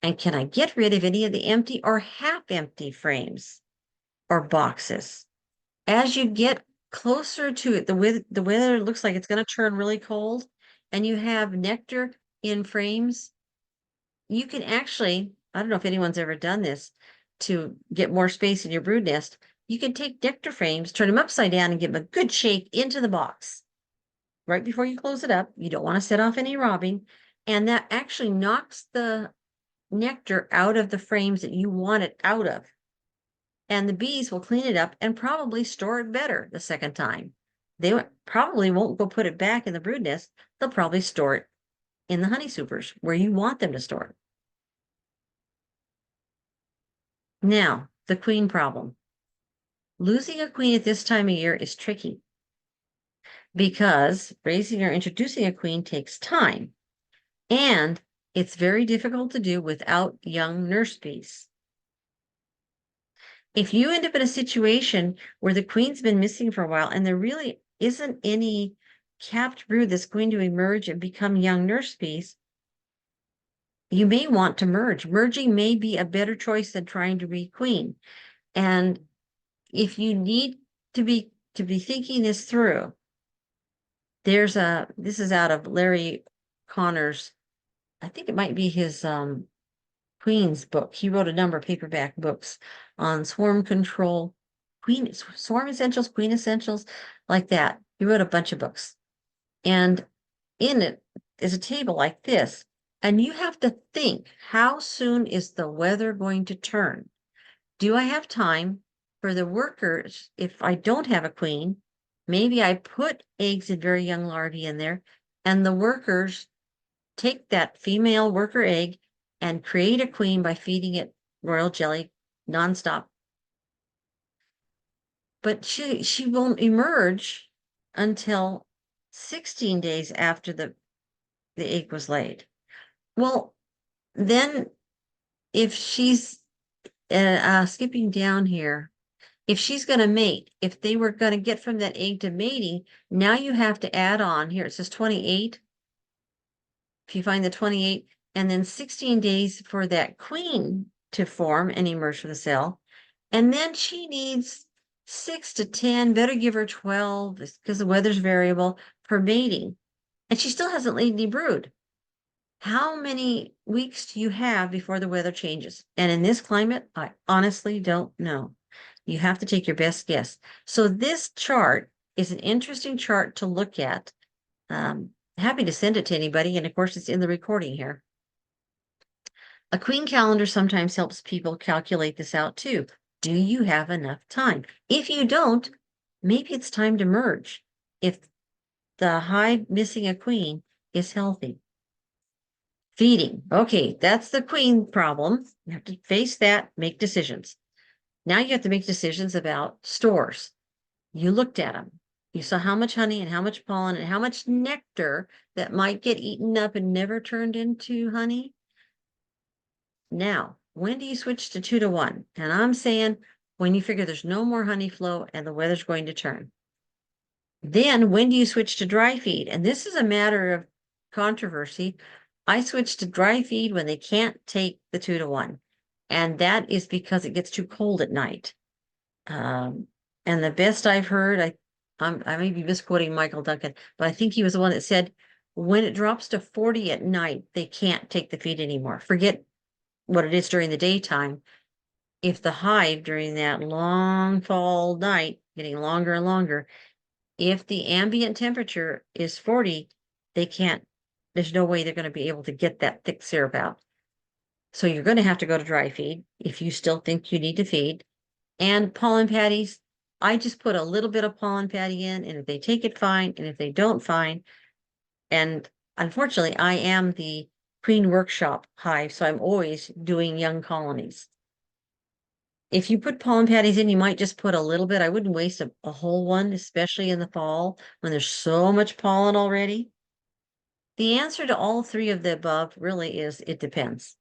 And can I get rid of any of the empty or half empty frames or boxes? As you get closer to it, the weather looks like it's going to turn really cold, and you have nectar in frames. You can actually, I don't know if anyone's ever done this, to get more space in your brood nest. You can take nectar frames, turn them upside down, and give them a good shake into the box right before you close it up. You don't want to set off any robbing, and that actually knocks the nectar out of the frames that you want it out of. And the bees will clean it up and probably store it better the second time. They probably won't go put it back in the brood nest. They'll probably store it in the honey supers where you want them to store it. Now, the queen problem. Losing a queen at this time of year is tricky because raising or introducing a queen takes time, and it's very difficult to do without young nurse bees. If you end up in a situation where the queen's been missing for a while and there really isn't any capped brood that's going to emerge and become young nurse bees, you may want to merge. Merging may be a better choice than trying to requeen. And if you need to be thinking this through, this is out of Larry Connor's, I think it might be his Queen's book. He wrote a number of paperback books on swarm control, swarm essentials, queen essentials, like that. He wrote a bunch of books. And in it is a table like this. And you have to think, how soon is the weather going to turn? Do I have time for the workers? If I don't have a queen, maybe I put eggs and very young larvae in there, and the workers take that female worker egg and create a queen by feeding it royal jelly nonstop. But she won't emerge until 16 days after the egg was laid. Well, then if she's skipping down here, if she's going to mate, if they were going to get from that egg to mating, now you have to add on here. It says 28. If you find the 28, and then 16 days for that queen to form and emerge from the cell. And then she needs 6 to 10, better give her 12 because the weather's variable for mating. And she still hasn't laid any brood. How many weeks do you have before the weather changes? And in this climate, I honestly don't know. You have to take your best guess. So this chart is an interesting chart to look at. Happy to send it to anybody. And of course, it's in the recording here. A queen calendar sometimes helps people calculate this out too. Do you have enough time? If you don't, maybe it's time to merge. If the hive missing a queen is healthy. Feeding. Okay, that's the queen problem. You have to face that, make decisions. Now you have to make decisions about stores. You looked at them. You saw how much honey and how much pollen and how much nectar that might get eaten up and never turned into honey. Now, when do you switch to 2 to 1? And I'm saying when you figure there's no more honey flow and the weather's going to turn. Then when do you switch to dry feed? And this is a matter of controversy. I switch to dry feed when they can't take the 2 to 1. And that is because it gets too cold at night. And the best I've heard, I may be misquoting Michael Duncan, but I think he was the one that said when it drops to 40 at night, they can't take the feed anymore. Forget what it is during the daytime. If the hive during that long fall night, getting longer and longer, if the ambient temperature is 40, they can't, there's no way they're going to be able to get that thick syrup out. So you're going to have to go to dry feed if you still think you need to feed. And pollen patties, I just put a little bit of pollen patty in, and if they take it, fine. And if they don't, fine. And unfortunately, I am the queen workshop hive, so I'm always doing young colonies. If you put pollen patties in, you might just put a little bit. I wouldn't waste a whole one, especially in the fall when there's so much pollen already. The answer to all 3 of the above really is it depends.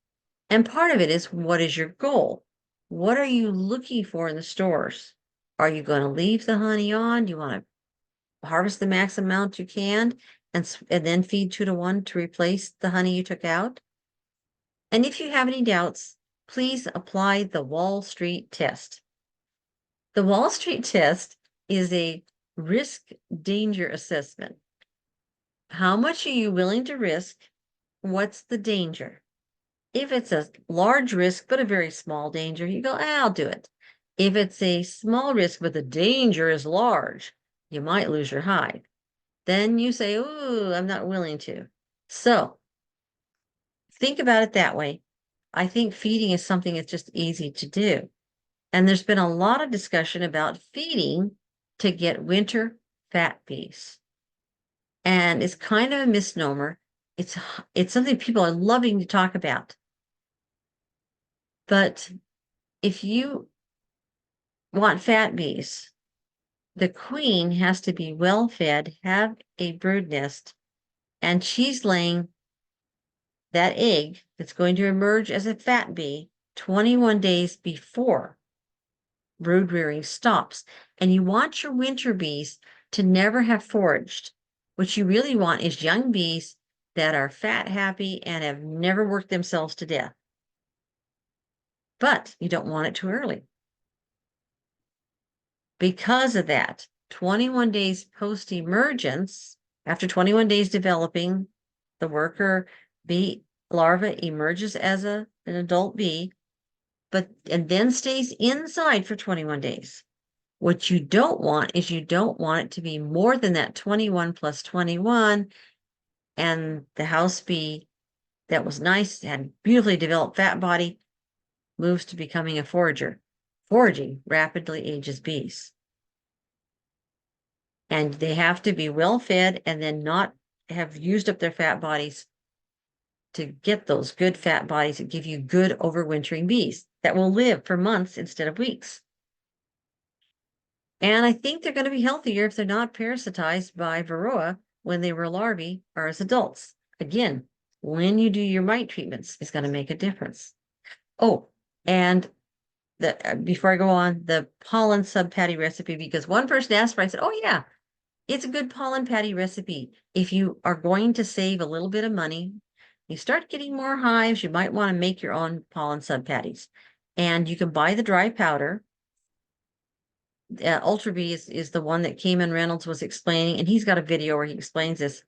And part of it is, what is your goal? What are you looking for in the stores? Are you going to leave the honey on? Do you want to harvest the max amount you can and then feed 2 to 1 to replace the honey you took out? And if you have any doubts, please apply the Wall Street test. The Wall Street test is a risk danger assessment. How much are you willing to risk? What's the danger? If it's a large risk, but a very small danger, you go, I'll do it. If it's a small risk, but the danger is large, you might lose your hive. Then you say, ooh, I'm not willing to. So think about it that way. I think feeding is something that's just easy to do. And there's been a lot of discussion about feeding to get winter fat bees. And it's kind of a misnomer. It's something people are loving to talk about. But if you want fat bees, the queen has to be well fed, have a brood nest, and she's laying that egg that's going to emerge as a fat bee 21 days before brood rearing stops. And you want your winter bees to never have foraged. What you really want is young bees that are fat happy and have never worked themselves to death. But you don't want it too early. Because of that, 21 days post-emergence, after 21 days developing, the worker bee larva emerges as a an adult bee, and then stays inside for 21 days. What you don't want is you don't want it to be more than that 21 plus 21, and the house bee that was nice, had beautifully developed fat body, moves to becoming a forager. Foraging rapidly ages bees. And they have to be well fed and then not have used up their fat bodies to get those good fat bodies that give you good overwintering bees that will live for months instead of weeks. And I think they're going to be healthier if they're not parasitized by varroa when they were larvae or as adults. Again, when you do your mite treatments is going to make a difference. Oh, and before I go on, the pollen sub patty recipe, because one person asked for it, I said, oh yeah, it's a good pollen patty recipe. If you are going to save a little bit of money, you start getting more hives, you might want to make your own pollen sub patties. And you can buy the dry powder. Ocheltree is the one that Cayman Reynolds was explaining, and he's got a video where he explains this.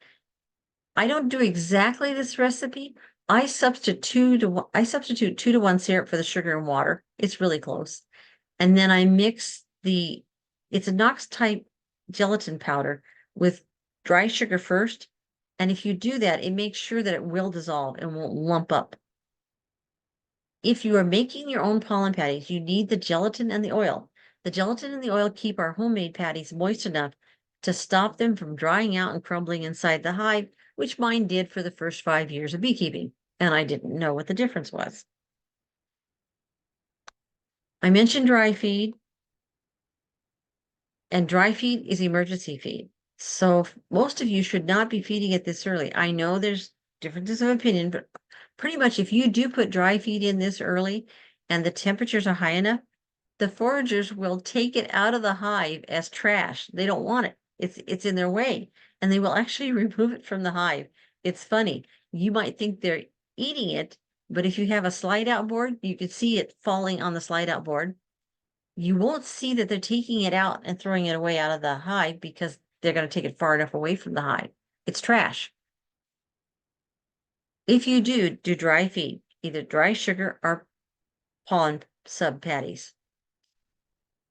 I don't do exactly this recipe. I substitute 2-to-1 syrup for the sugar and water. It's really close. And then I mix it's a Knox type gelatin powder with dry sugar first. And if you do that, it makes sure that it will dissolve and won't lump up. If you are making your own pollen patties, you need the gelatin and the oil. The gelatin and the oil keep our homemade patties moist enough to stop them from drying out and crumbling inside the hive, which mine did for the first 5 years of beekeeping, and I didn't know what the difference was. I mentioned dry feed, and dry feed is emergency feed. So most of you should not be feeding it this early. I know there's differences of opinion, but pretty much if you do put dry feed in this early and the temperatures are high enough, the foragers will take it out of the hive as trash. They don't want it. It's in their way, and they will actually remove it from the hive. It's funny. You might think they're eating it, but if you have a slide out board, you can see it falling on the slide out board. You won't see that they're taking it out and throwing it away out of the hive because they're going to take it far enough away from the hive. It's trash. If you do dry feed, either dry sugar or pollen sub patties.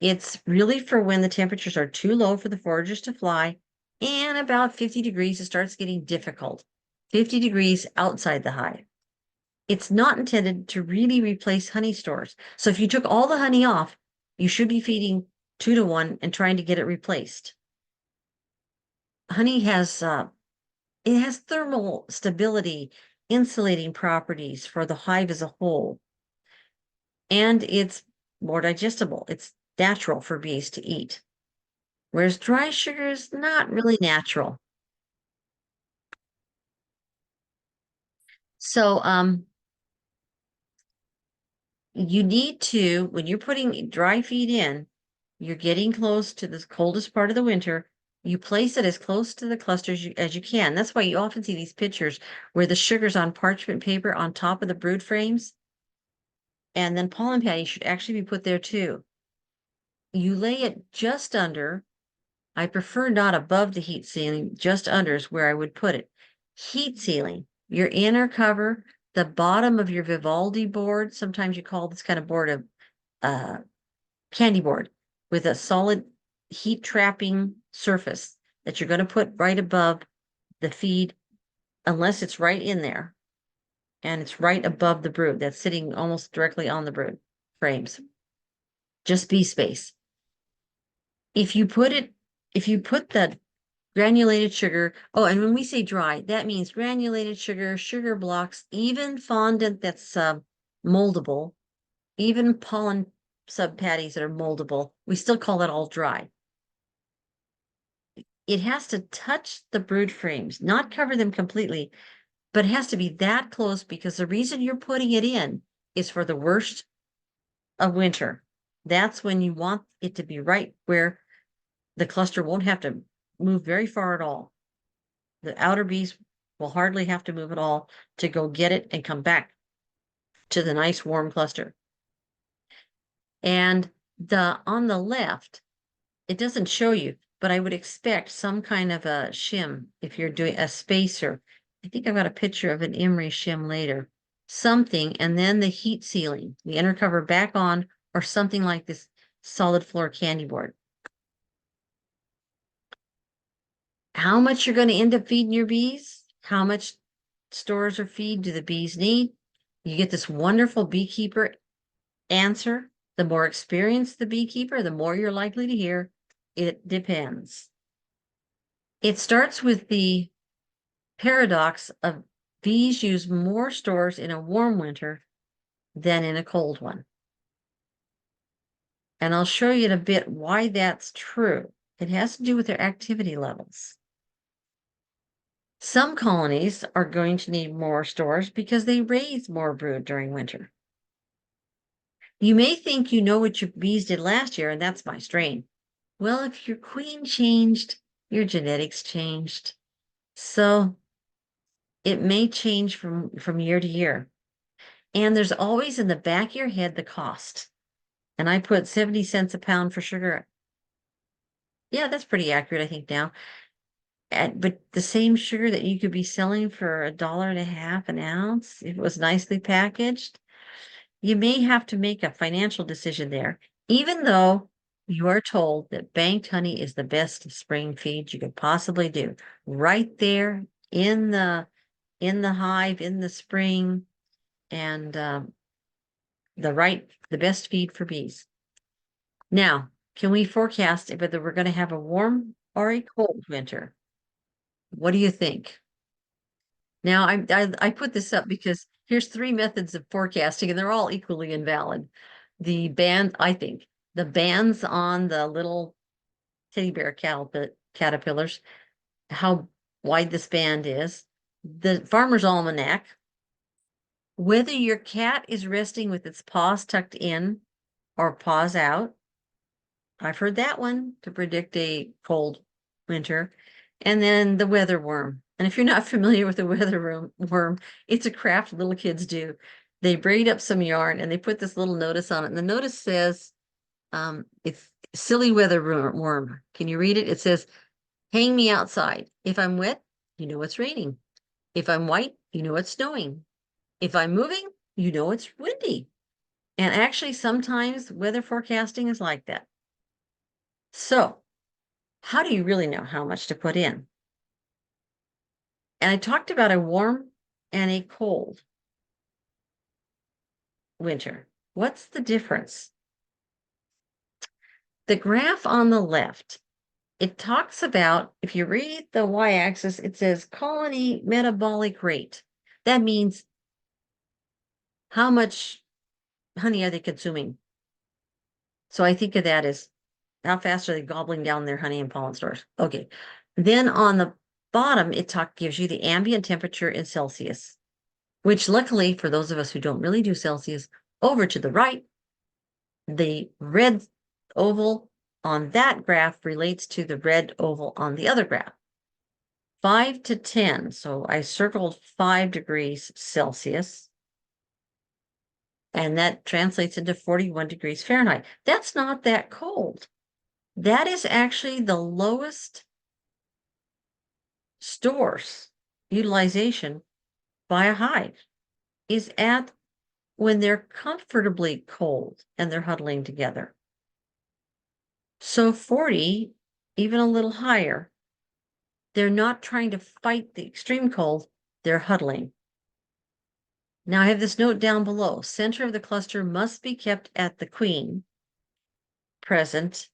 It's really for when the temperatures are too low for the foragers to fly, and about 50 degrees, it starts getting difficult. 50 degrees outside the hive. It's not intended to really replace honey stores. So if you took all the honey off, you should be feeding 2-to-1 and trying to get it replaced. Honey has it has thermal stability, insulating properties for the hive as a whole, and it's more digestible. It's natural for bees to eat, whereas dry sugar is not really natural. So you need to, when you're putting dry feed in, you're getting close to the coldest part of the winter. You place it as close to the clusters as you can. That's why you often see these pictures where the sugar's on parchment paper on top of the brood frames. And then pollen patty should actually be put there too. You lay it just under. I prefer not above the heat ceiling, just under is where I would put it. Heat ceiling, your inner cover, the bottom of your Vivaldi board. Sometimes you call this kind of board a candy board with a solid heat trapping surface that you're going to put right above the feed, unless it's right in there and it's right above the brood. That's sitting almost directly on the brood frames. Just bee space. If you put the granulated sugar, oh, and when we say dry, that means granulated sugar, sugar blocks, even fondant that's moldable, even pollen sub patties that are moldable, we still call that all dry. It has to touch the brood frames, not cover them completely, but it has to be that close because the reason you're putting it in is for the worst of winter. That's when you want it to be right where the cluster won't have to move very far at all. The outer bees will hardly have to move at all to go get it and come back to the nice warm cluster. And on the left, it doesn't show you, but I would expect some kind of a shim if you're doing a spacer. I think I've got a picture of an emery shim later. something, and then the heat sealing, the inner cover back on, or something like this solid floor candy board. How much you're going to end up feeding your bees? How much stores or feed do the bees need? You get this wonderful beekeeper answer. The more experienced the beekeeper, the more you're likely to hear, it depends. It starts with the paradox of bees use more stores in a warm winter than in a cold one. And I'll show you in a bit why that's true. It has to do with their activity levels. Some colonies are going to need more stores because they raise more brood during winter. You may think you know what your bees did last year, and that's my strain. Well, if your queen changed, your genetics changed. So it may change from year to year. And there's always in the back of your head the cost. And I put 70 cents a pound for sugar. Yeah, that's pretty accurate, I think now. But the same sugar that you could be selling for $1.50 an ounce, if it was nicely packaged, you may have to make a financial decision there, even though you are told that banked honey is the best spring feed you could possibly do. Right there in the hive, in the spring, and the best feed for bees. Now, can we forecast whether we're going to have a warm or a cold winter? What do you think? Now, I put this up because here's 3 methods of forecasting, and they're all equally invalid. I think, the bands on the little teddy bear caterpillars, how wide this band is, the Farmer's Almanac, whether your cat is resting with its paws tucked in or paws out. I've heard that one to predict a cold winter. And then the weather worm. And if you're not familiar with the weather worm, it's a craft little kids do. They braid up some yarn and they put this little notice on it. And the notice says, it's silly weather worm. Can you read it? It says, hang me outside. If I'm wet, you know it's raining. If I'm white, you know it's snowing. If I'm moving, you know it's windy. And actually, sometimes weather forecasting is like that. So, how do you really know how much to put in? And I talked about a warm and a cold winter. What's the difference? The graph on the left, it talks about, if you read the y-axis, it says colony metabolic rate. That means how much honey are they consuming? So I think of that as how fast are they gobbling down their honey and pollen stores? Okay. Then on the bottom, it gives you the ambient temperature in Celsius, which luckily for those of us who don't really do Celsius, over to the right, the red oval on that graph relates to the red oval on the other graph. 5 to 10, so I circled 5 degrees Celsius, and that translates into 41 degrees Fahrenheit. That's not that cold. That is actually the lowest stores utilization by a hive is at when they're comfortably cold and they're huddling together. So 40, even a little higher, they're not trying to fight the extreme cold, they're huddling. Now I have this note down below. Center of the cluster must be kept at the queen. Present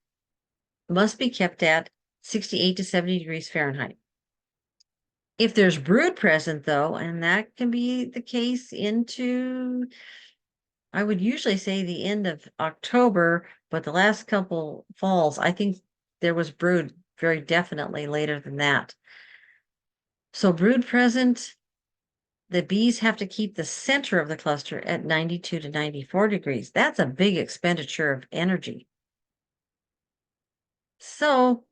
must be kept at 68 to 70 degrees Fahrenheit. If there's brood present, though, and that can be the case into, I would usually say the end of October, but the last couple falls, I think there was brood very definitely later than that. So brood present, the bees have to keep the center of the cluster at 92 to 94 degrees. That's a big expenditure of energy. So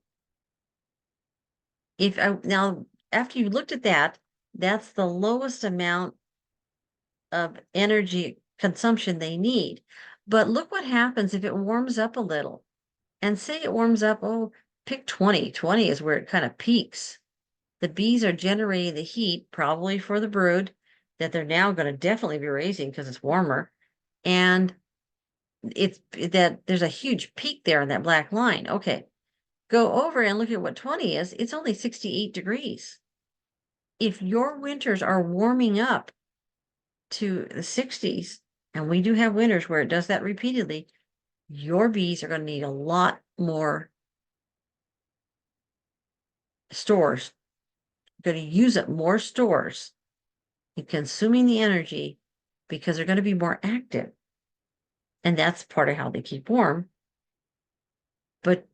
now after you looked at that, that's the lowest amount of energy consumption they need. But look what happens if it warms up a little. And say it warms up, pick 20. 20 is where it kind of peaks. The bees are generating the heat, probably for the brood, that they're now going to definitely be raising because it's warmer. And it's that there's a huge peak there on that black line. Okay, go over and look at what 20 is. It's only 68 degrees. If your winters are warming up to the 60s, and we do have winters where it does that repeatedly, your bees are going to need a lot more stores. Going to use up more stores and consuming the energy because they're going to be more active. And that's part of how they keep warm. But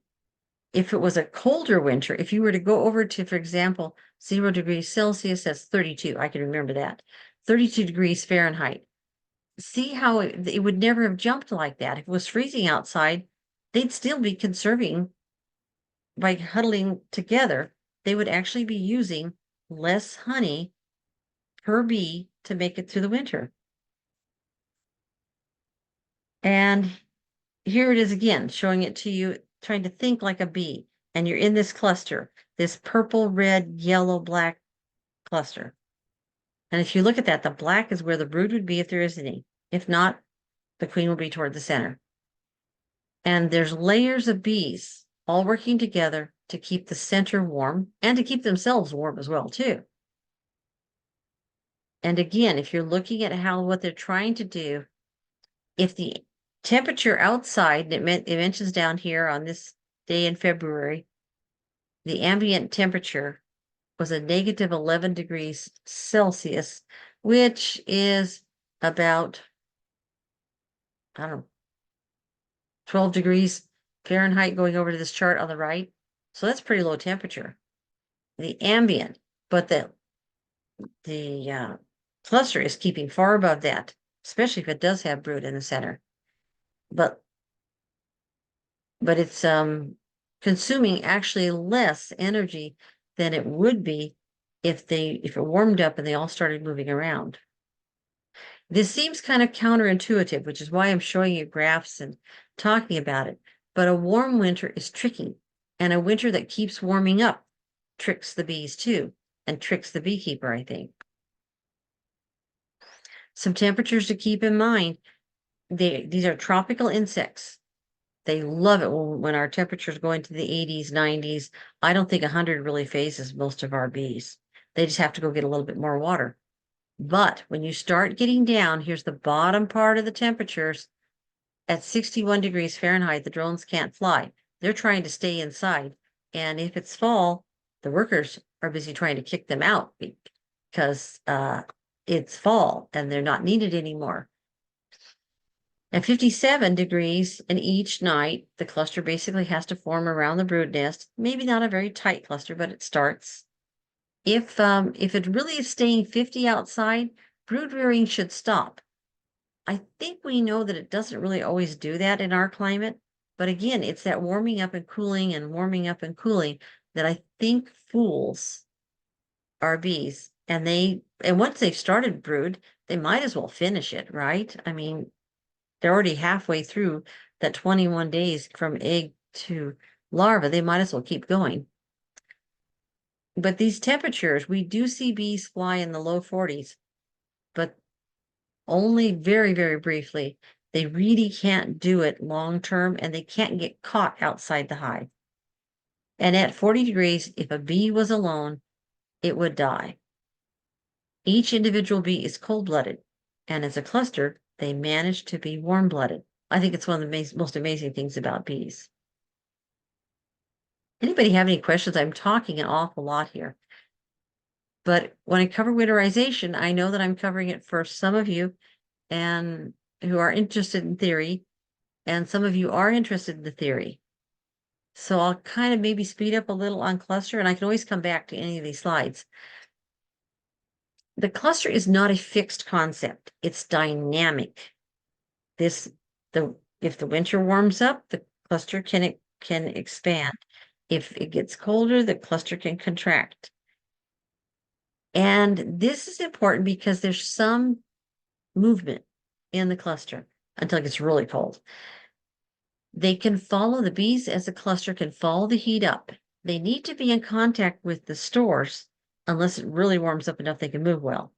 if it was a colder winter, if you were to go over to, for example, 0 degrees Celsius, that's 32. I can remember that. 32 degrees Fahrenheit. See how it would never have jumped like that. If it was freezing outside, they'd still be conserving by huddling together. They would actually be using less honey per bee to make it through the winter. And here it is again, showing it to you, trying to think like a bee. And you're in this cluster, this purple, red, yellow, black cluster. And if you look at that, the black is where the brood would be if there is any. If not, the queen will be toward the center. And there's layers of bees all working together to keep the center warm and to keep themselves warm as well, too. And again, if you're looking at what they're trying to do, if the temperature outside, it mentions down here on this day in February, the ambient temperature was a negative 11 degrees Celsius, which is about, I don't know, 12 degrees Fahrenheit going over to this chart on the right. So that's pretty low temperature. The ambient, but the cluster is keeping far above that, especially if it does have brood in the center. But it's consuming actually less energy than it would be if it warmed up and they all started moving around. This seems kind of counterintuitive, which is why I'm showing you graphs and talking about it. But a warm winter is tricky, and a winter that keeps warming up tricks the bees too, and tricks the beekeeper, I think. Some temperatures to keep in mind. These are tropical insects. They love it when our temperatures go into the 80s, 90s. I don't think 100 really phases most of our bees. They just have to go get a little bit more water. But when you start getting down, here's the bottom part of the temperatures. At 61 degrees Fahrenheit, the drones can't fly. They're trying to stay inside. And if it's fall, the workers are busy trying to kick them out because it's fall and they're not needed anymore. At 57 degrees, and each night, the cluster basically has to form around the brood nest. Maybe not a very tight cluster, but it starts. If it really is staying 50 outside, brood rearing should stop. I think we know that it doesn't really always do that in our climate. But again, it's that warming up and cooling and warming up and cooling that I think fools our bees. And once they've started brood, they might as well finish it, right? I mean, they're already halfway through that 21 days from egg to larva. They might as well keep going. But these temperatures, we do see bees fly in the low 40s, but only very, very briefly. They really can't do it long term, and they can't get caught outside the hive. And at 40 degrees, if a bee was alone, it would die. Each individual bee is cold-blooded, and as a cluster, they manage to be warm-blooded. I think it's one of the most amazing things about bees. Anybody have any questions? I'm talking an awful lot here. But when I cover winterization, I know that I'm covering it for some of you and who are interested in theory, and some of you are interested in the theory. So I'll kind of maybe speed up a little on cluster, and I can always come back to any of these slides. The cluster is not a fixed concept. It's dynamic. If the winter warms up, the cluster can expand. If it gets colder, the cluster can contract. And this is important because there's some movement in the cluster until it gets really cold. They can follow, the bees as a cluster can follow the heat up. They need to be in contact with the stores unless it really warms up enough they can move well.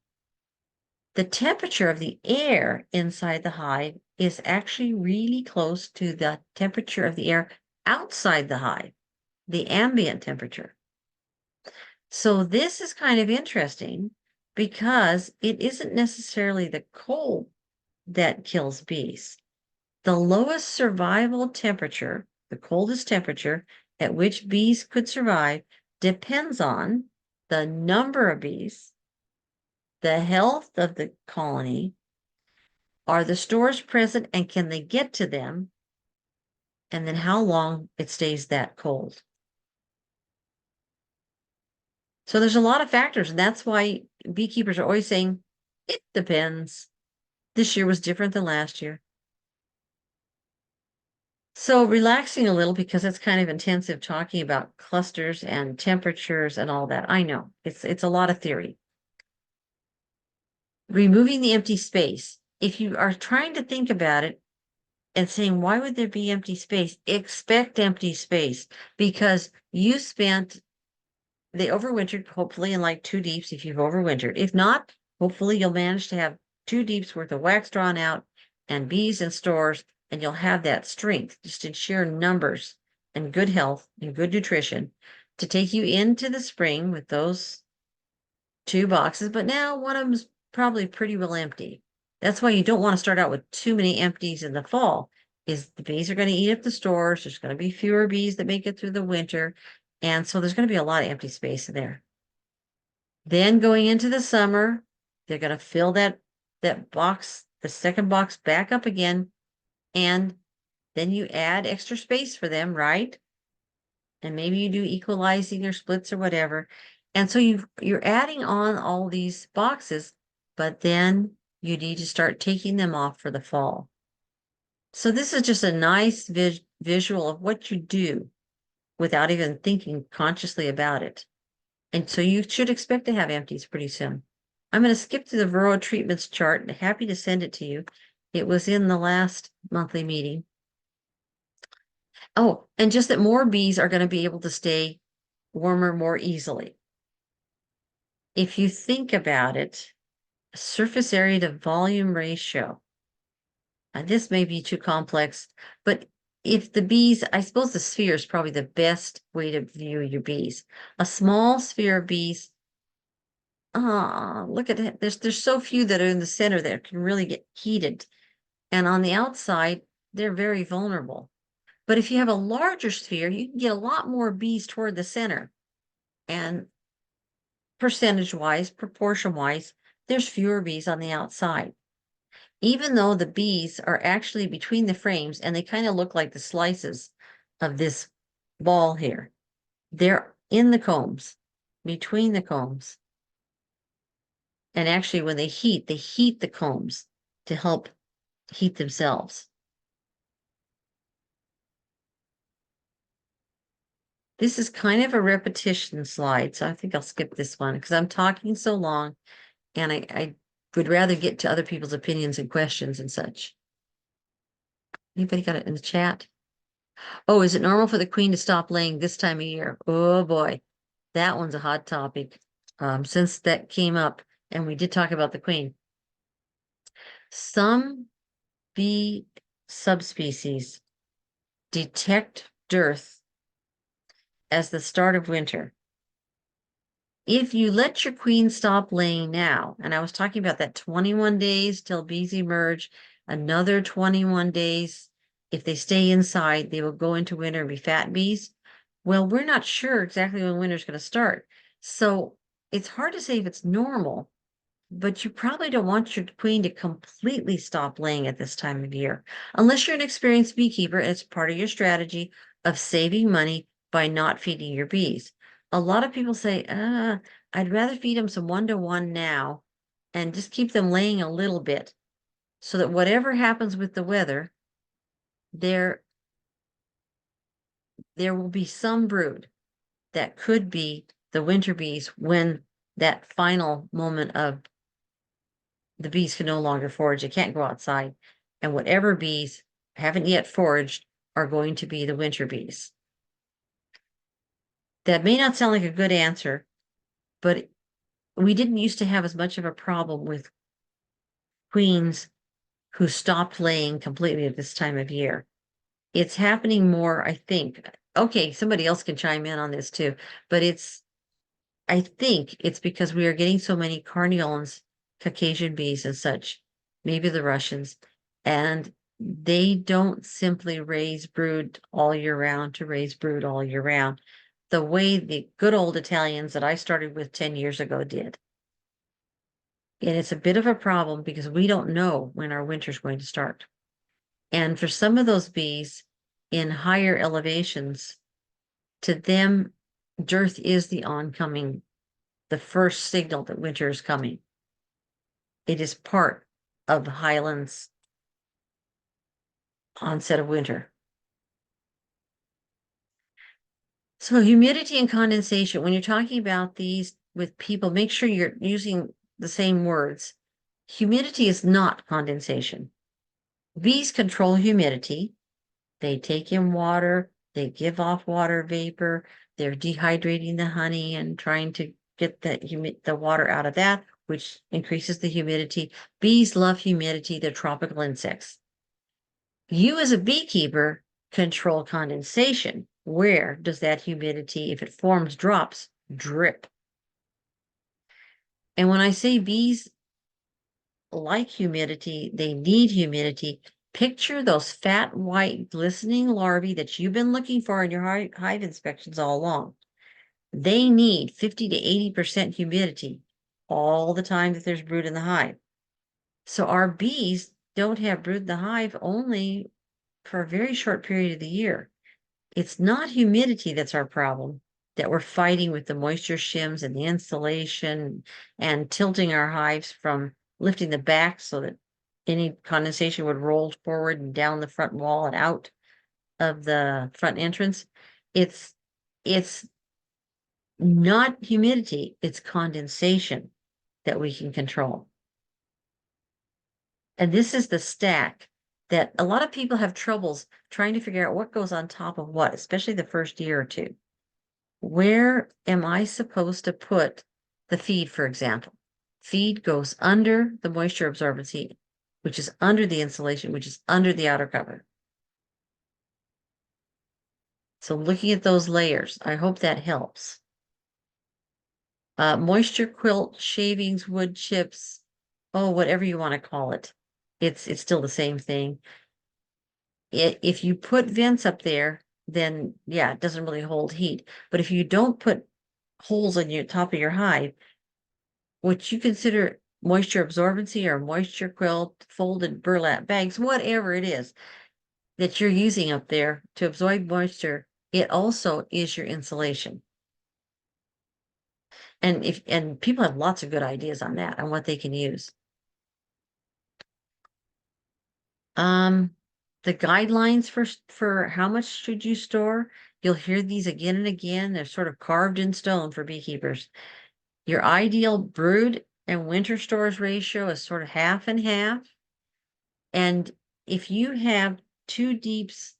the temperature of the air inside the hive is actually really close to the temperature of the air outside the hive, the ambient temperature. So this is kind of interesting because it isn't necessarily the cold that kills bees. The lowest survival temperature, the coldest temperature at which bees could survive, depends on the number of bees, the health of the colony, are the stores present and can they get to them, and then how long it stays that cold. So there's a lot of factors, and that's why beekeepers are always saying, it depends. This year was different than last year. So relaxing a little because it's kind of intensive talking about clusters and temperatures and all that. I know it's a lot of theory. Removing the empty space. If you are trying to think about it and saying, why would there be empty space? Expect empty space because you spent, they overwintered, hopefully in like 2 deeps if you've overwintered. If not, hopefully you'll manage to have 2 deeps worth of wax drawn out and bees in stores, and you'll have that strength just in sheer numbers and good health and good nutrition to take you into the spring with those 2 boxes. But now one of them's probably pretty well empty. That's why you don't want to start out with too many empties in the fall, is the bees are going to eat up the stores. There's going to be fewer bees that make it through the winter. And so there's going to be a lot of empty space in there. Then going into the summer, they're going to fill that box, the second box back up again. And then you add extra space for them, right? And maybe you do equalizing or splits or whatever. And so you're adding on all these boxes, but then you need to start taking them off for the fall. So this is just a nice visual of what you do without even thinking consciously about it. And so you should expect to have empties pretty soon. I'm going to skip to the Varroa treatments chart and happy to send it to you. It was in the last monthly meeting. Oh, and just that more bees are going to be able to stay warmer more easily. If you think about it, surface area to volume ratio. And this may be too complex, but if the bees, I suppose the sphere is probably the best way to view your bees. A small sphere of bees, look at it. There's so few that are in the center that can really get heated. And on the outside, they're very vulnerable. But if you have a larger sphere, you can get a lot more bees toward the center. And percentage-wise, proportion-wise, there's fewer bees on the outside. Even though the bees are actually between the frames and they kind of look like the slices of this ball here. They're in the combs, between the combs. And actually when they heat the combs to help heat themselves. This is kind of a repetition slide, so I think I'll skip this one because I'm talking so long and I would rather get to other people's opinions and questions and such. Anybody got it in the chat? Oh, is it normal for the queen to stop laying this time of year? Oh boy, that one's a hot topic. Since that came up and we did talk about the queen. Some bee subspecies detect dearth as the start of winter. If you let your queen stop laying now, and I was talking about that 21 days till bees emerge, another 21 days, if they stay inside, they will go into winter and be fat bees. Well, we're not sure exactly when winter's going to start. So it's hard to say if it's normal, but you probably don't want your queen to completely stop laying at this time of year, unless you're an experienced beekeeper and it's part of your strategy of saving money by not feeding your bees. A lot of people say, I'd rather feed them some 1-to-1 now and just keep them laying a little bit so that whatever happens with the weather, there will be some brood that could be the winter bees when that final moment of the bees can no longer forage. They can't go outside. And whatever bees haven't yet foraged are going to be the winter bees. That may not sound like a good answer, but we didn't used to have as much of a problem with queens who stopped laying completely at this time of year. It's happening more, I think. Okay, somebody else can chime in on this too, but I think it's because we are getting so many carnioles, Caucasian bees and such, maybe the Russians, and they don't simply raise brood all year round to raise brood all year round, the way the good old Italians that I started with 10 years ago did. And it's a bit of a problem because we don't know when our winter's going to start. And for some of those bees in higher elevations, to them, dearth is the oncoming, the first signal that winter is coming. It is part of the highlands onset of winter. So humidity and condensation, when you're talking about these with people, make sure you're using the same words. Humidity is not condensation. Bees control humidity. They take in water, they give off water vapor, they're dehydrating the honey and trying to get the water out of that, which increases the humidity. Bees love humidity, they're tropical insects. You as a beekeeper control condensation. Where does that humidity, if it forms drops, drip? And when I say bees like humidity, they need humidity. Picture those fat, white, glistening larvae that you've been looking for in your hive inspections all along. They need 50 to 80% humidity all the time that there's brood in the hive. So our bees don't have brood in the hive only for a very short period of the year. It's not humidity that's our problem, that we're fighting with the moisture shims and the insulation and tilting our hives from lifting the back so that any condensation would roll forward and down the front wall and out of the front entrance. It's not humidity, it's condensation that we can control. And this is the stack that a lot of people have troubles trying to figure out what goes on top of what, especially the first year or two. Where am I supposed to put the feed, for example? Feed goes under the moisture absorbency, which is under the insulation, which is under the outer cover. So looking at those layers, I hope that helps. Moisture quilt, shavings, wood chips, oh, whatever you want to call it. It's still the same thing. If you put vents up there, then yeah, it doesn't really hold heat. But if you don't put holes in your top of your hive, what you consider moisture absorbency or moisture quilt, folded burlap bags, whatever it is that you're using up there to absorb moisture, it also is your insulation. And people have lots of good ideas on that, on what they can use. The guidelines for how much should you store, you'll hear these again and again. They're sort of carved in stone for beekeepers. Your ideal brood and winter stores ratio is sort of half and half. And if you have 2 deeps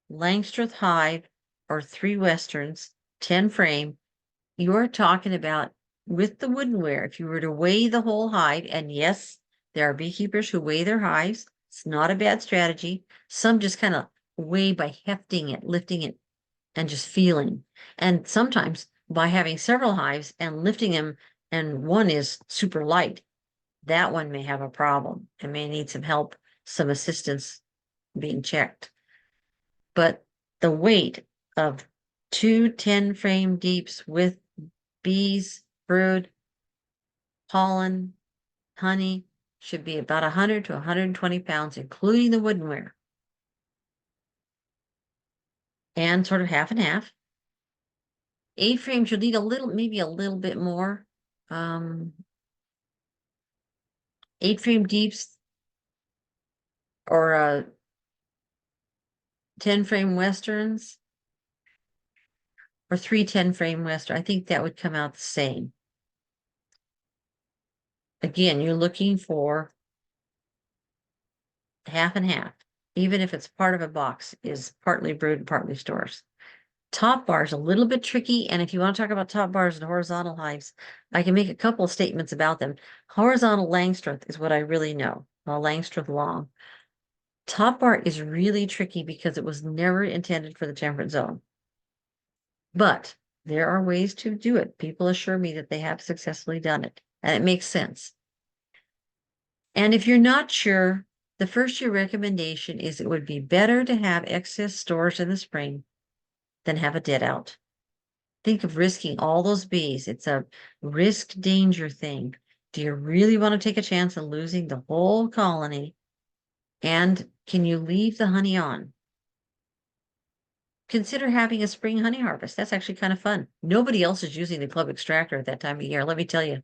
Langstroth hive or 3 westerns, 10 frame, you're talking about with the woodenware, if you were to weigh the whole hive, and yes, there are beekeepers who weigh their hives. It's not a bad strategy. Some just kind of weigh by hefting it, lifting it, and just feeling. And sometimes by having several hives and lifting them, and one is super light, that one may have a problem and may need some help, some assistance being checked. But the weight of 2 10-frame deeps with bees, brood, pollen, honey should be about 100 to 120 pounds, including the woodenware. And sort of half and half. 8 frames, you'll need a little, maybe a little bit more. 8 frame deeps or 10 frame westerns or 3 10-frame western. I think that would come out the same. Again, you're looking for half and half, even if it's part of a box, is partly brood and partly stores. Top bars, a little bit tricky. And if you want to talk about top bars and horizontal hives, I can make a couple of statements about them. Horizontal Langstroth is what I really know. Langstroth long. Top bar is really tricky because it was never intended for the temperate zone. But there are ways to do it. People assure me that they have successfully done it, and it makes sense. And if you're not sure, the first year recommendation is it would be better to have excess stores in the spring than have a dead out. Think of risking all those bees. It's a risk danger thing. Do you really want to take a chance on losing the whole colony? And can you leave the honey on? Consider having a spring honey harvest. That's actually kind of fun. Nobody else is using the club extractor at that time of year. Let me tell you,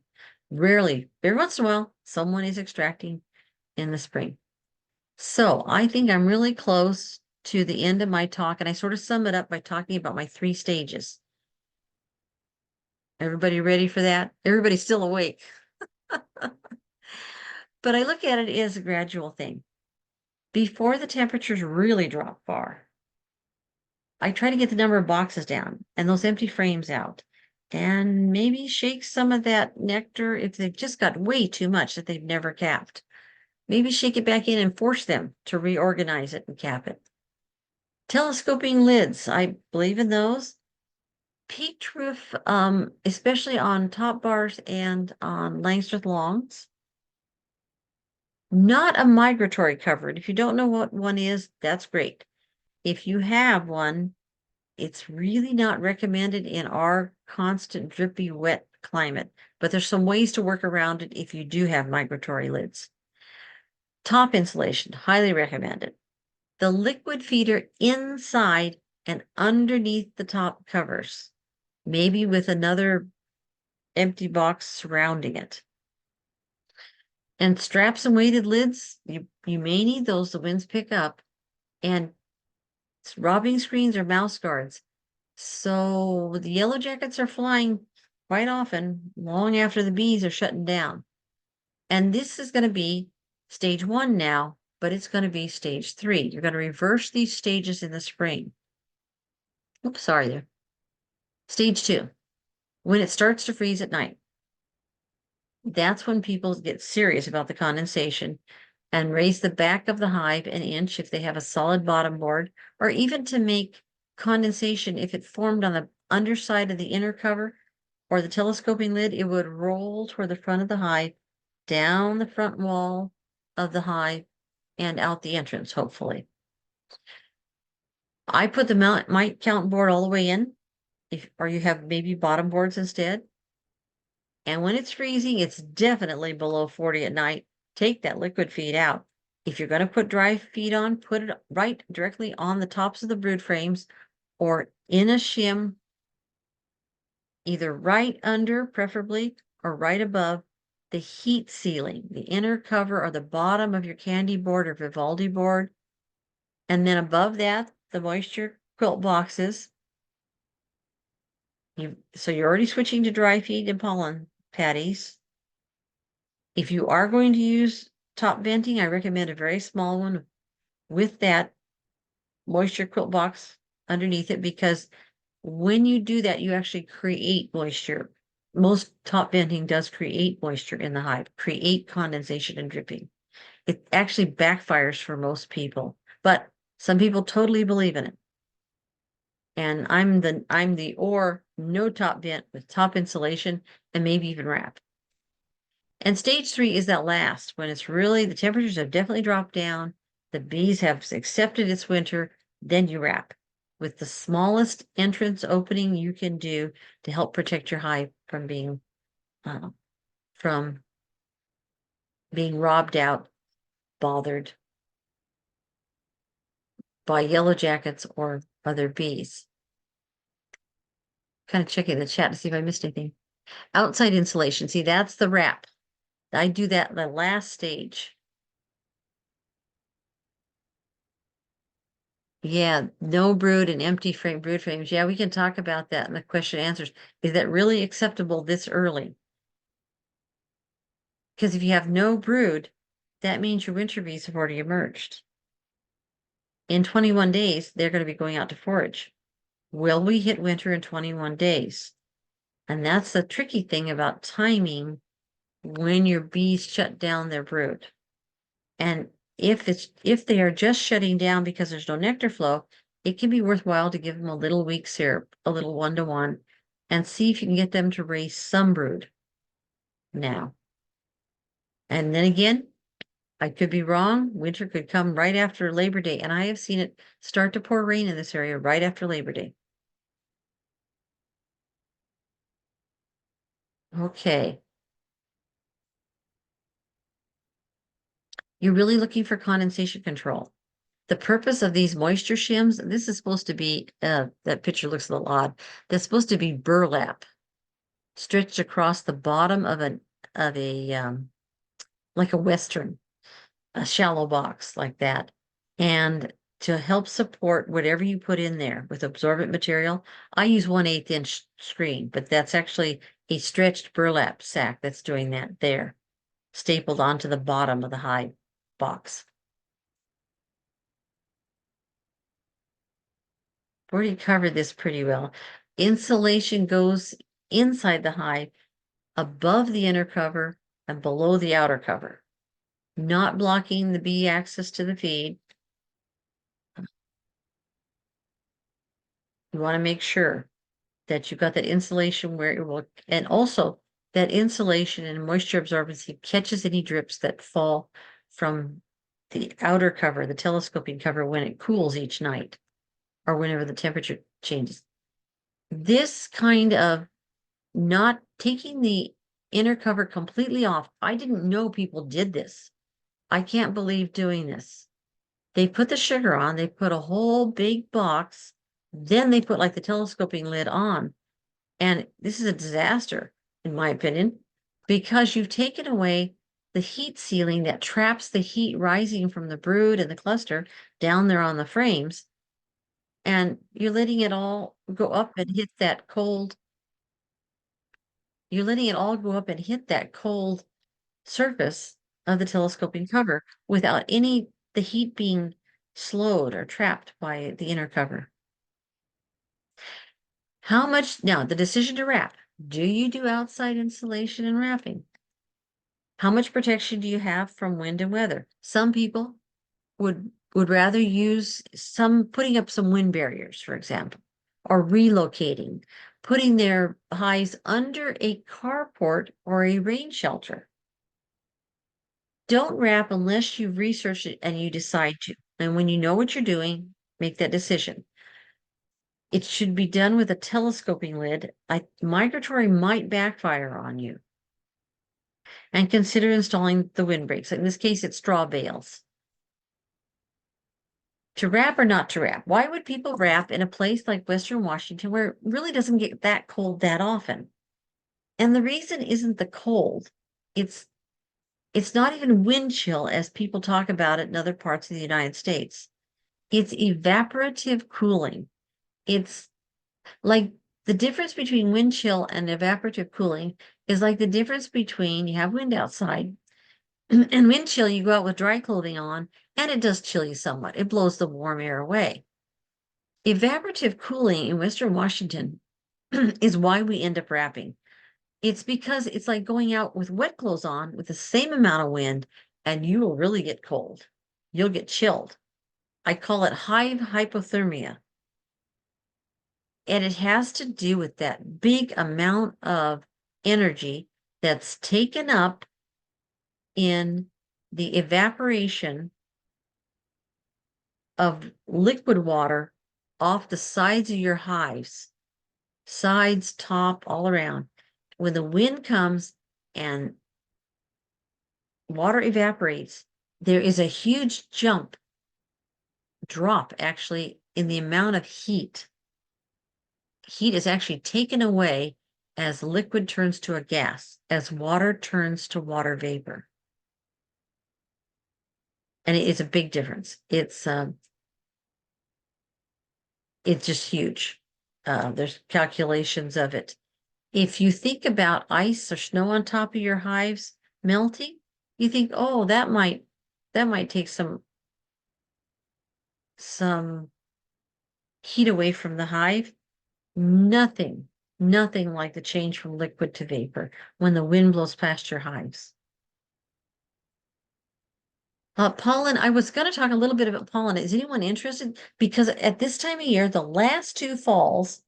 rarely, every once in a while, someone is extracting in the spring. So I think I'm really close to the end of my talk, and I sort of sum it up by talking about my 3 stages. Everybody ready for that? Everybody's still awake. But I look at it as a gradual thing. Before the temperatures really drop far, I try to get the number of boxes down and those empty frames out, and maybe shake some of that nectar if they've just got way too much that they've never capped. Maybe shake it back in and force them to reorganize it and cap it. Telescoping lids, I believe in those. Peaked roof, especially on top bars and on Langstroth longs. Not a migratory cover. If you don't know what one is, that's great. If you have one, it's really not recommended in our constant drippy wet climate, but there's some ways to work around it if you do have migratory lids. Top insulation, highly recommended. The liquid feeder inside and underneath the top covers, maybe with another empty box surrounding it. And straps and weighted lids, you may need those, the winds pick up. And robbing screens or mouse guards. So the yellow jackets are flying quite often, long after the bees are shutting down. And this is going to be stage 1 now, but it's going to be stage 3. You're going to reverse these stages in the spring. Oops, sorry there. Stage 2, when it starts to freeze at night. That's when people get serious about the condensation and raise the back of the hive an inch if they have a solid bottom board, or even to make condensation, if it formed on the underside of the inner cover or the telescoping lid, it would roll toward the front of the hive, down the front wall of the hive, and out the entrance, hopefully. I put the mite count board all the way in, or you have maybe bottom boards instead. And when it's freezing, it's definitely below 40 at night. Take that liquid feed out. If you're going to put dry feed on, put it right directly on the tops of the brood frames or in a shim, either right under, preferably, or right above the heat ceiling, the inner cover or the bottom of your candy board or Vivaldi board. And then above that, the moisture quilt boxes. So you're already switching to dry feed and pollen patties. If you are going to use top venting, I recommend a very small one with that moisture quilt box underneath it, because when you do that, you actually create moisture. Most top venting does create moisture in the hive, create condensation and dripping. It actually backfires for most people, but some people totally believe in it. And I'm the or no top vent with top insulation and maybe even wrap. And stage 3 is that last, when it's really, the temperatures have definitely dropped down, the bees have accepted it's winter, then you wrap with the smallest entrance opening you can do to help protect your hive from being robbed out, bothered by yellow jackets or other bees. Kind of checking the chat to see if I missed anything. Outside insulation, see, that's the wrap. I do that in the last stage. Yeah, no brood and empty brood frames. Yeah, we can talk about that in the question and answers. Is that really acceptable this early? Because if you have no brood, that means your winter bees have already emerged. In 21 days, they're going to be going out to forage. Will we hit winter in 21 days? And that's the tricky thing about timing when your bees shut down their brood. And if they are just shutting down because there's no nectar flow, it can be worthwhile to give them a little weak syrup, a little 1-to-1, and see if you can get them to raise some brood now. And then again, I could be wrong. Winter could come right after Labor Day, and I have seen it start to pour rain in this area right after Labor Day. Okay. You're really looking for condensation control. The purpose of these moisture shims, this is supposed to be, that picture looks a little odd. That's supposed to be burlap stretched across the bottom of a like a Western, a shallow box like that. And to help support whatever you put in there with absorbent material, I use 1/8 inch screen, but that's actually a stretched burlap sack that's doing that there, stapled onto the bottom of the hive box. Already covered this pretty well. Insulation goes inside the hive, above the inner cover and below the outer cover, not blocking the bee access to the feed. You want to make sure that you've got that insulation where it will, and also that insulation and moisture absorbency catches any drips that fall from the outer cover, the telescoping cover, when it cools each night or whenever the temperature changes. This kind of not taking the inner cover completely off. I didn't know people did this. I can't believe doing this. They put the sugar on, they put a whole big box, then they put like the telescoping lid on. And this is a disaster, in my opinion, because you've taken away the heat sealing that traps the heat rising from the brood and the cluster down there on the frames. And you're letting it all go up and hit that cold. You're letting it all go up and hit that cold surface of the telescoping cover without the heat being slowed or trapped by the inner cover. How much, now the decision to wrap, do you do outside insulation and wrapping? How much protection do you have from wind and weather? Some people would rather use putting up some wind barriers, for example, or relocating, putting their hives under a carport or a rain shelter. Don't wrap unless you've researched it and you decide to. And when you know what you're doing, make that decision. It should be done with a telescoping lid. Migratory might backfire on you. And consider installing the windbreaks. In this case, it's straw bales. To wrap or not to wrap? Why would people wrap in a place like Western Washington where it really doesn't get that cold that often? And the reason isn't the cold. It's not even wind chill as people talk about it in other parts of the United States. It's evaporative cooling. It's like the difference between wind chill and evaporative cooling is like the difference between you have wind outside and wind chill, you go out with dry clothing on, and it does chill you somewhat. It blows the warm air away. Evaporative cooling in Western Washington is why we end up wrapping. It's because it's like going out with wet clothes on with the same amount of wind, and you will really get cold. You'll get chilled. I call it hive hypothermia. And it has to do with that big amount of energy that's taken up in the evaporation of liquid water off the sides of your hives, sides, top, all around. When the wind comes and water evaporates, there is a huge drop actually in the amount of heat. Heat is actually taken away as liquid turns to a gas, as water turns to water vapor. And it's a big difference. It's just huge. There's calculations of it. If you think about ice or snow on top of your hives melting, you think, oh, that might take some heat away from the hive. Nothing like the change from liquid to vapor when the wind blows past your hives. Pollen, I was going to talk a little bit about pollen. Is anyone interested? Because at this time of year, the last two falls,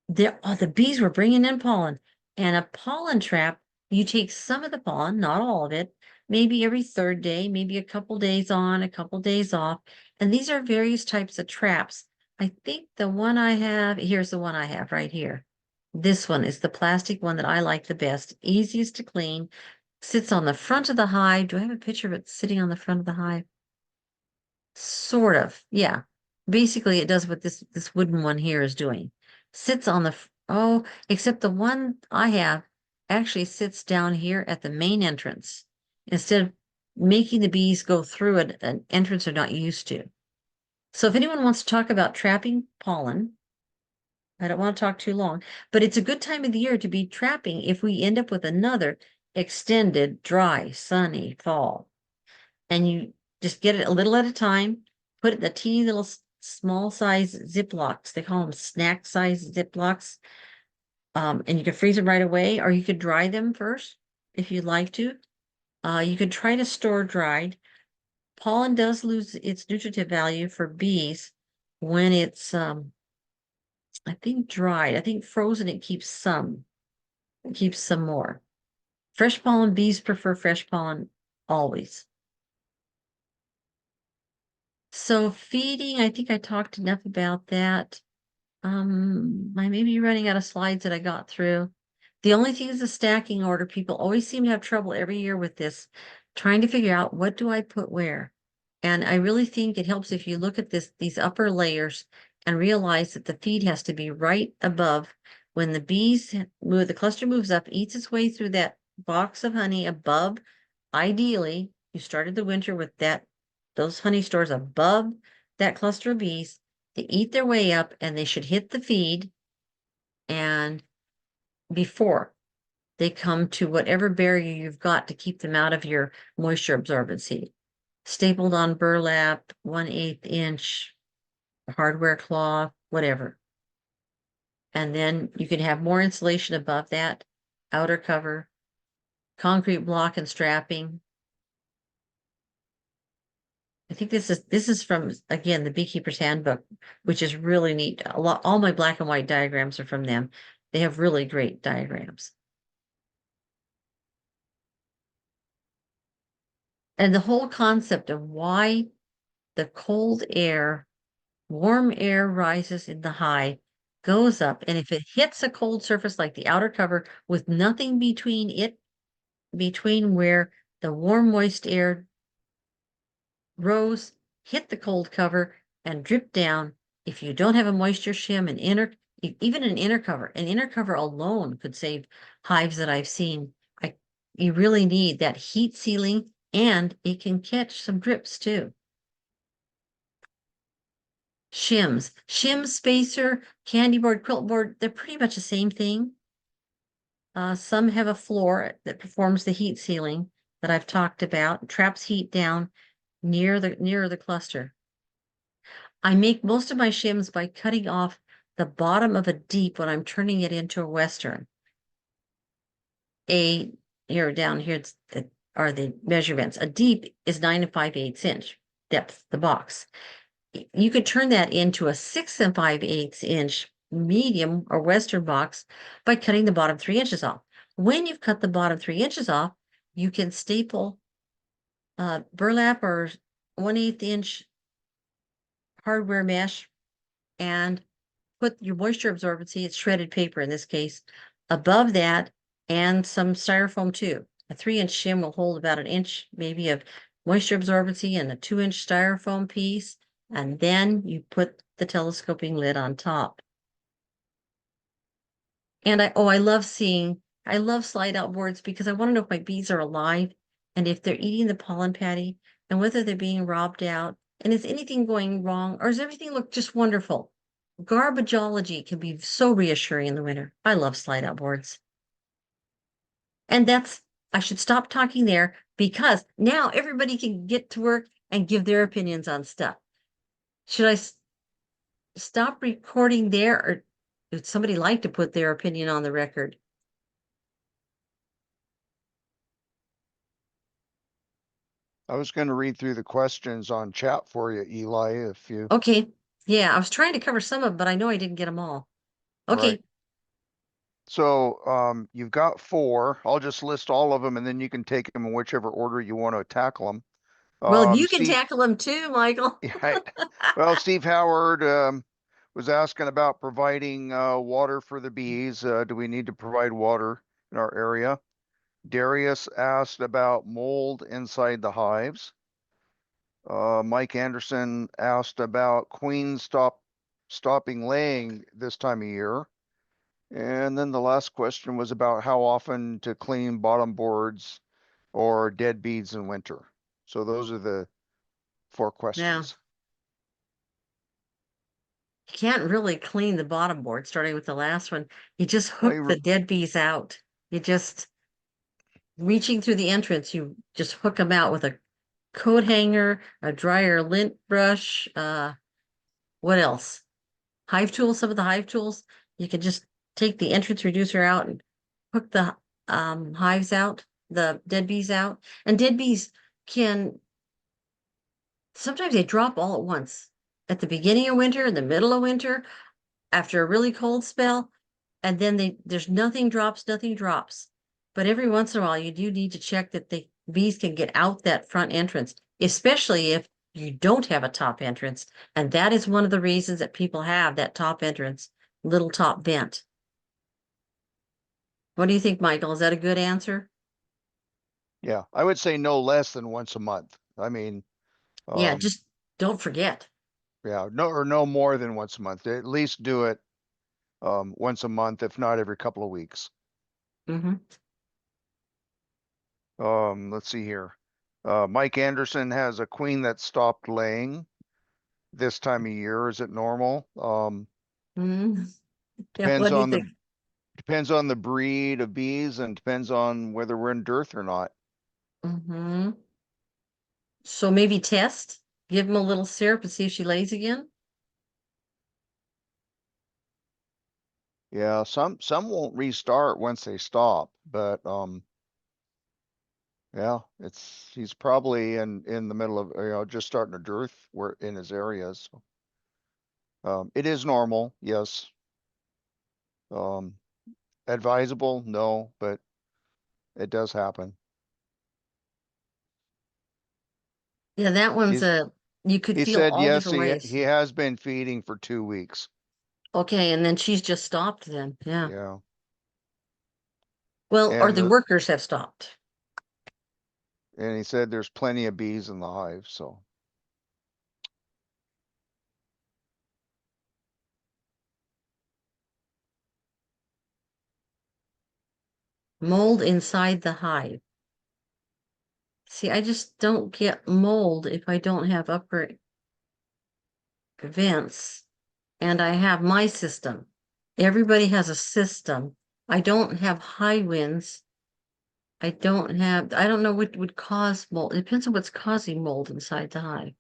the bees were bringing in pollen. And a pollen trap, you take some of the pollen, not all of it, maybe every third day, maybe a couple days on, a couple days off. And these are various types of traps. I think the one I have, here's the one I have right here. This one is the plastic one that I like the best, easiest to clean, sits on the front of the hive. Do I have a picture of it sitting on the front of the hive? Sort of, yeah. Basically, it does what this wooden one here is doing. Sits on the, oh, except the one I have actually sits down here at the main entrance instead of making the bees go through an entrance they're not used to. So if anyone wants to talk about trapping pollen, I don't want to talk too long, but it's a good time of the year to be trapping if we end up with another extended, dry, sunny fall. And you just get it a little at a time, put it in the teeny little small size Ziplocs. They call them snack size Ziplocs. And you can freeze them right away, or you could dry them first if you'd like to. You could try to store dried. Pollen does lose its nutritive value for bees when it's, I think dried. I think frozen, it keeps some more. Fresh pollen, bees prefer fresh pollen always. So feeding, I think I talked enough about that. I may be running out of slides that I got through. The only thing is the stacking order. People always seem to have trouble every year with this, trying to figure out what do I put where. And I really think it helps if you look at these upper layers and realize that the feed has to be right above. When the bees move, the cluster moves up, eats its way through that box of honey above. Ideally, you started the winter with those honey stores above that cluster of bees. They eat their way up and they should hit the feed and before they come to whatever barrier you've got to keep them out of your moisture absorbency. Stapled on burlap, 1/8 inch hardware cloth, whatever. And then you can have more insulation above that, outer cover, concrete block and strapping. I think this is from, again, the Beekeeper's Handbook, which is really neat. All my black and white diagrams are from them. They have really great diagrams. And the whole concept of why the cold air, warm air rises in the hive, goes up, and if it hits a cold surface like the outer cover with nothing between where the warm, moist air rose, hit the cold cover, and drip down. If you don't have a moisture shim, even an inner cover alone could save hives that I've seen. You really need that heat sealing, and it can catch some drips too. Shim spacer, candy board, quilt board, they're pretty much the same thing. Some have a floor that performs the heat sealing that I've talked about, traps heat down nearer the cluster. I make most of my shims by cutting off the bottom of a deep when I'm turning it into a western. Down here are the measurements. A deep is 9 5/8 inch depth, the box. You could turn that into a 6 5/8 inch medium or western box by cutting the bottom 3 inches off. When you've cut the bottom 3 inches off, you can staple burlap or 1/8 inch hardware mesh and put your moisture absorbency, it's shredded paper in this case, above that, and some styrofoam too. A 3 inch shim will hold about an inch maybe of moisture absorbency and a 2 inch styrofoam piece, and then you put the telescoping lid on top. And I love slide out boards because I want to know if my bees are alive and if they're eating the pollen patty and whether they're being robbed out and is anything going wrong or does everything look just wonderful? Garbageology can be so reassuring in the winter. I love slide out boards. And I should stop talking there because now everybody can get to work and give their opinions on stuff. Should I stop recording there, or would somebody like to put their opinion on the record? I was going to read through the questions on chat for you, Eli, if you, Okay. Yeah, I was trying to cover some of them, but I know I didn't get them all. right. Okay. So, you've got four. I'll just list all of them and then you can take them in whichever order you want to tackle them. Well, you can Steve, tackle them too, Michael. right. Well, Steve Howard, was asking about providing, water for the bees. Do we need to provide water in our area? Darius asked about mold inside the hives. Mike Anderson asked about queens stopping laying this time of year. And then the last question was about how often to clean bottom boards or dead beads in winter. So those are the four Yeah. questions. You can't really clean the bottom board, starting with the last one. You just Well, hook the dead bees out. You just reaching through the entrance, you just hook them out with a coat hanger, a dryer lint brush, what else? Hive tools, some of the hive tools. You can just take the entrance reducer out and hook the hives out, the dead bees out. And dead bees can sometimes they drop all at once. At the beginning of winter, in the middle of winter, after a really cold spell, and then there's nothing drops. But every once in a while, you do need to check that the bees can get out that front entrance, especially if you don't have a top entrance. And that is one of the reasons that people have that top entrance, little top vent. What do you think, Michael? Is that a good answer? Yeah, I would say no less than once a month. I mean, Yeah, um, just don't forget. yeah, no more than once a month. At least do it once a month, if not every couple of weeks. Hmm. Let's see here. Mike Anderson has a queen that stopped laying this time of year. Is it normal? Hmm. Yeah, Depends what do you on think? the breed of bees and depends on whether we're in dearth or not. Hmm. So maybe test, give them a little syrup and see if she lays again. Yeah, some won't restart once they stop, but yeah, he's probably in the middle of just starting a dearth where in his areas. So, it is normal, yes. Um, advisable, no, but it does happen. Yeah, that one's He's you could he feel said all yes, different he ways. has been feeding for 2 weeks. Okay, and then she's just stopped then. Yeah. Yeah, Well, or and the workers have stopped. he said there's plenty of bees in the hive, so. Mold inside the hive. See, I just don't get mold if I don't have upper vents and I have my system. Everybody has a system. I don't have high winds. I don't know what would cause mold. It depends on what's causing mold inside the hive.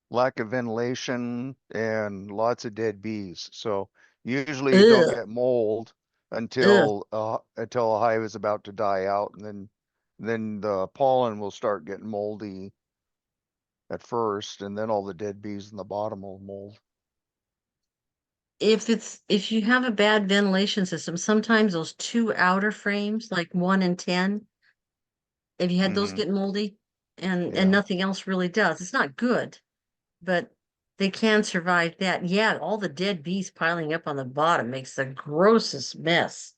Lack of ventilation and lots of dead bees. So usually you don't Ugh, get mold ugh. until a hive is about to die out, and then the pollen will start getting moldy at first, and then all the dead bees in the bottom will mold. If you have a bad ventilation system, sometimes those two outer frames, like 1 and 10, if you had those Hmm. get moldy and Yeah. nothing else really does, it's not good, but they can survive that. Yeah, all the dead bees piling up on the bottom makes the grossest mess.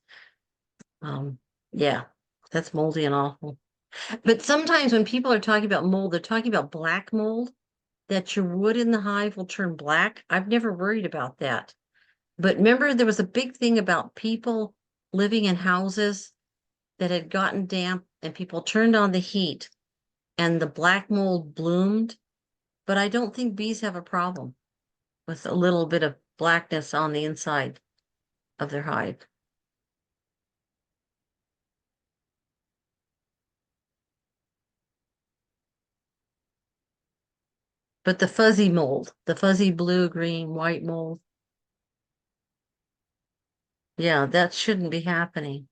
Um, yeah, that's moldy and awful. But sometimes when people are talking about mold, they're talking about black mold, that your wood in the hive will turn black. I've never worried about that. But remember, there was a big thing about people living in houses that had gotten damp and people turned on the heat and the black mold bloomed. But I don't think bees have a problem with a little bit of blackness on the inside of their hive. But the fuzzy mold, the fuzzy blue, green, white mold, yeah, that shouldn't be happening.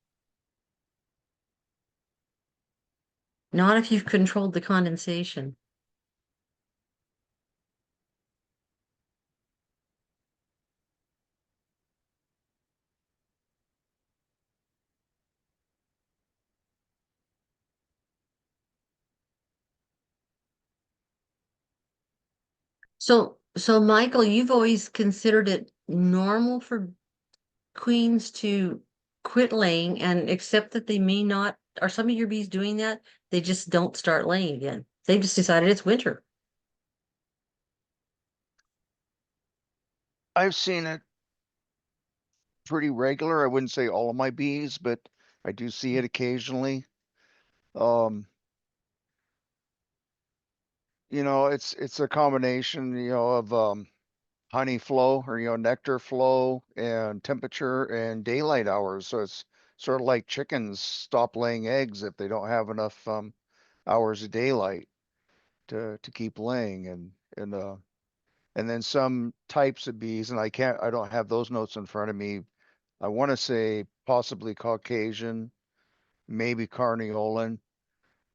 Not if you've controlled the condensation. So Michael, you've always considered it normal for queens to quit laying and accept that they may not, are some of your bees doing that? They just don't start laying again. They just decided it's winter. I've seen it pretty regular. I wouldn't say all of my bees, but I do see it occasionally. Um, it's a combination, of honey flow or nectar flow and temperature and daylight hours. So it's sort of like chickens stop laying eggs if they don't have enough hours of daylight to keep laying and then some types of bees, and I don't have those notes in front of me. I want to say possibly Caucasian, maybe Carniolan,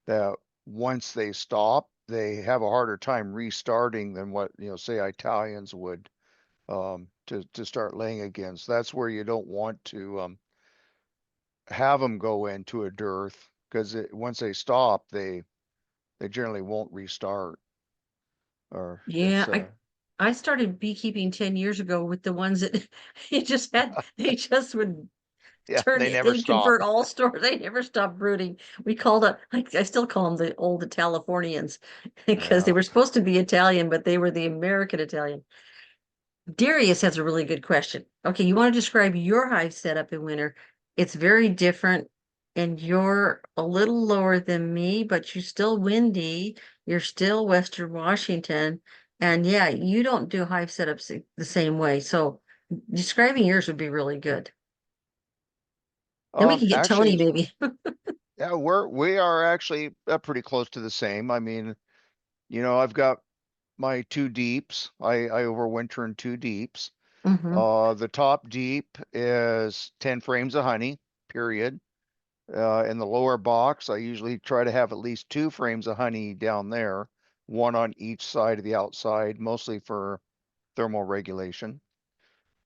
that once they stop, they have a harder time restarting than what, say Italians would to start laying again. So that's where you don't want to have them go into a dearth because once they stop, they generally won't restart. Or Yeah, it's I started beekeeping 10 years ago with the ones that you just had, they just would yeah, turn they it, never they'd stop. convert all stores. They never stopped brooding. We called it, I still call them the old Italifornians because they Yeah. were supposed to be Italian, but they were the American Italian. Darius has a really good question. Okay, you want to describe your hive setup in winter. It's very different, and you're a little lower than me, but you're still windy. You're still Western Washington. And yeah, you don't do hive setups the same way. So describing yours would be really good. Then we can get Tony, Actually, maybe. yeah, we are actually pretty close to the same. I mean, I've got my two deeps. I overwinter in two deeps. Hmm. The top deep is 10 frames of honey, period. In the lower box, I usually try to have at least 2 frames of honey down there, one on each side of the outside, mostly for thermal regulation.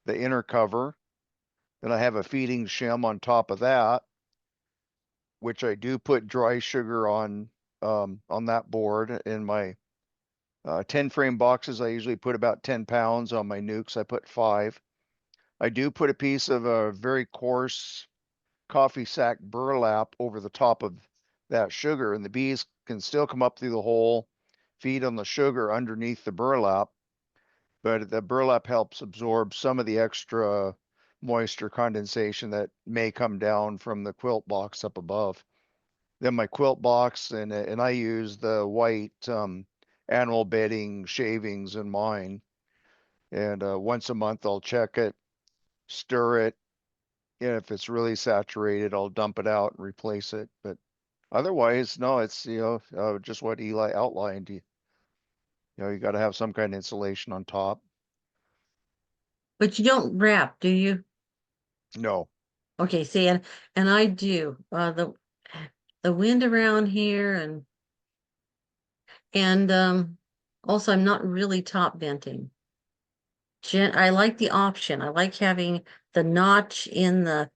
The inner cover, then I have a feeding shim on top of that, which I do put dry sugar on that board. In my 10 frame boxes, I usually put about 10 pounds. On my nukes, I put 5. I do put a piece of a very coarse coffee sack burlap over the top of that sugar, and the bees can still come up through the hole, feed on the sugar underneath the burlap, but the burlap helps absorb some of the extra moisture condensation that may come down from the quilt box up above. Then my quilt box, and I use the white animal bedding shavings in mine. And once a month, I'll check it, stir it. Yeah, if it's really saturated, I'll dump it out and replace it. But otherwise, no, it's just what Eli outlined. You got to have some kind of insulation on top. But you don't wrap, do you? No. Okay, see, and I do. The wind around here and also I'm not really top venting. I like the option. I like having the notch in the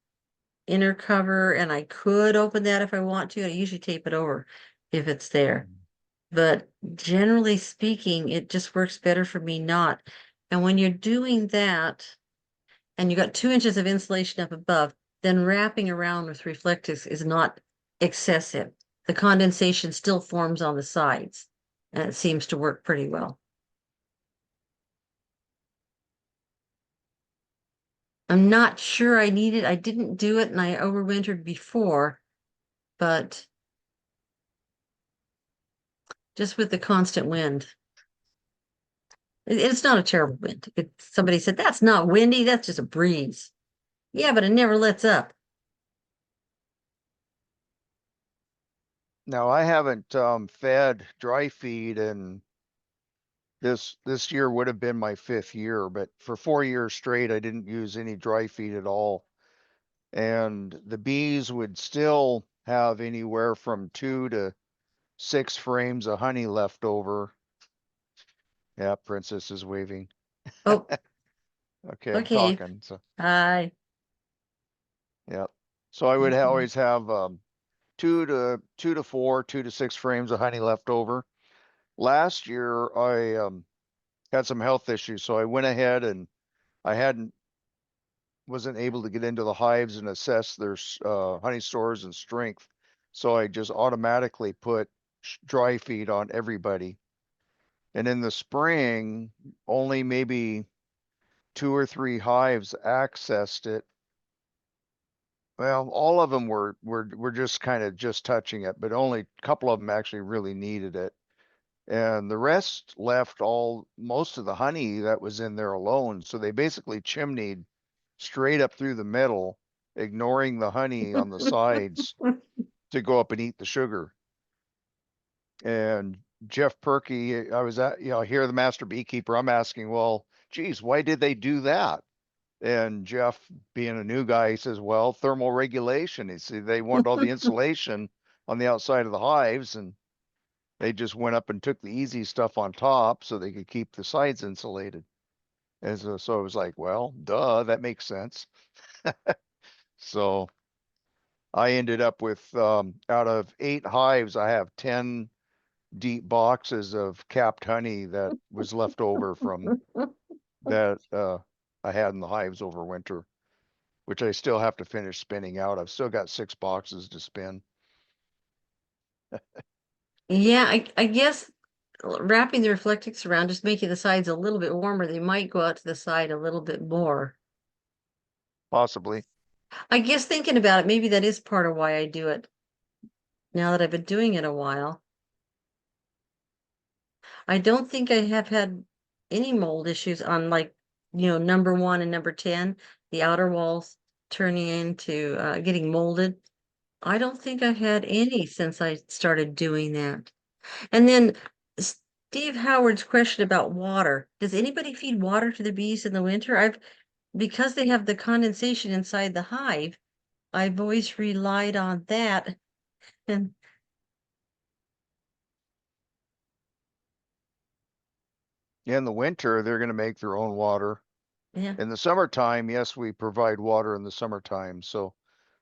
inner cover, and I could open that if I want to. I usually tape it over if it's there. But generally speaking, it just works better for me not. And when you're doing that, and you got 2 inches of insulation up above, then wrapping around with reflectors is not excessive. The condensation still forms on the sides, and it seems to work pretty well. I'm not sure I need it. I didn't do it and I overwintered before, but just with the constant wind. It's not a terrible wind. Somebody said, that's not windy, that's just a breeze. Yeah, but it never lets up. Now I haven't fed dry feed, and this year would have been my 5th year, but for 4 years straight, I didn't use any dry feed at all. And the bees would still have anywhere from 2 to 6 frames of honey left over. Yeah, Princess is waving. Oh, Okay, I'm okay. talking. So, Hi. yeah. So I would Okay. always have 2 to 4, 2 to 6 frames of honey left over. Last year, I had some health issues, so I went ahead and I wasn't able to get into the hives and assess their honey stores and strength. So I just automatically put dry feed on everybody. And in the spring, only maybe 2 or 3 hives accessed it. Well, all of them were just kind of just touching it, but only a couple of them actually really needed it. And the rest left most of the honey that was in there alone. So they basically chimneyed straight up through the middle, ignoring the honey on the sides to go up and eat the sugar. And Jeff Perky, I was at, here, the master beekeeper, I'm asking, well, geez, why did they do that? And Jeff, being a new guy, he says, well, thermal regulation. He said they wanted all the insulation on the outside of the hives, and they just went up and took the easy stuff on top so they could keep the sides insulated. And so it was like, well, duh, that makes sense. So I ended up with, out of 8 hives, I have 10 deep boxes of capped honey that was left over from that I had in the hives over winter, which I still have to finish spinning out. I've still got 6 boxes to spin. Yeah, I guess wrapping the reflectix around, just making the sides a little bit warmer, they might go out to the side a little bit more. Possibly. I guess thinking about it, maybe that is part of why I do it now that I've been doing it a while. I don't think I have had any mold issues on like, number 1 and number 10, the outer walls turning into getting molded. I don't think I've had any since I started doing that. And then Steve Howard's question about water. Does anybody feed water to the bees in the winter? Because they have the condensation inside the hive, I've always relied on that. And In the winter, they're going to make their own water. yeah. In the summertime, yes, we provide water in the summertime. So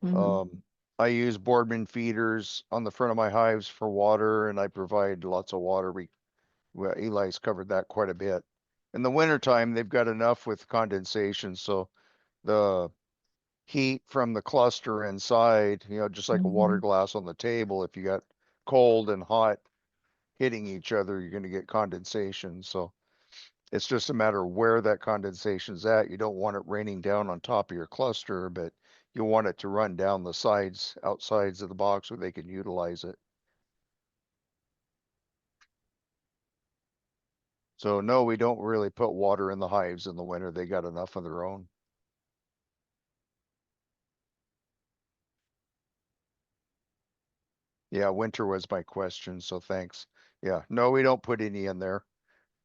Mhm. um, I use Boardman feeders on the front of my hives for water, and I provide lots of water. Well, Eli's covered that quite a bit. In the wintertime, they've got enough with condensation, so the heat from the cluster inside, just like a water Mhm. glass on the table, if you got cold and hot hitting each other, you're going to get condensation. So it's just a matter of where that condensation's at. You don't want it raining down on top of your cluster, but you want it to run down the sides, outsides of the box where they can utilize it. So no, we don't really put water in the hives in the winter. They got enough of their own. Yeah, winter was my question, so thanks. Yeah, no, we don't put any in there.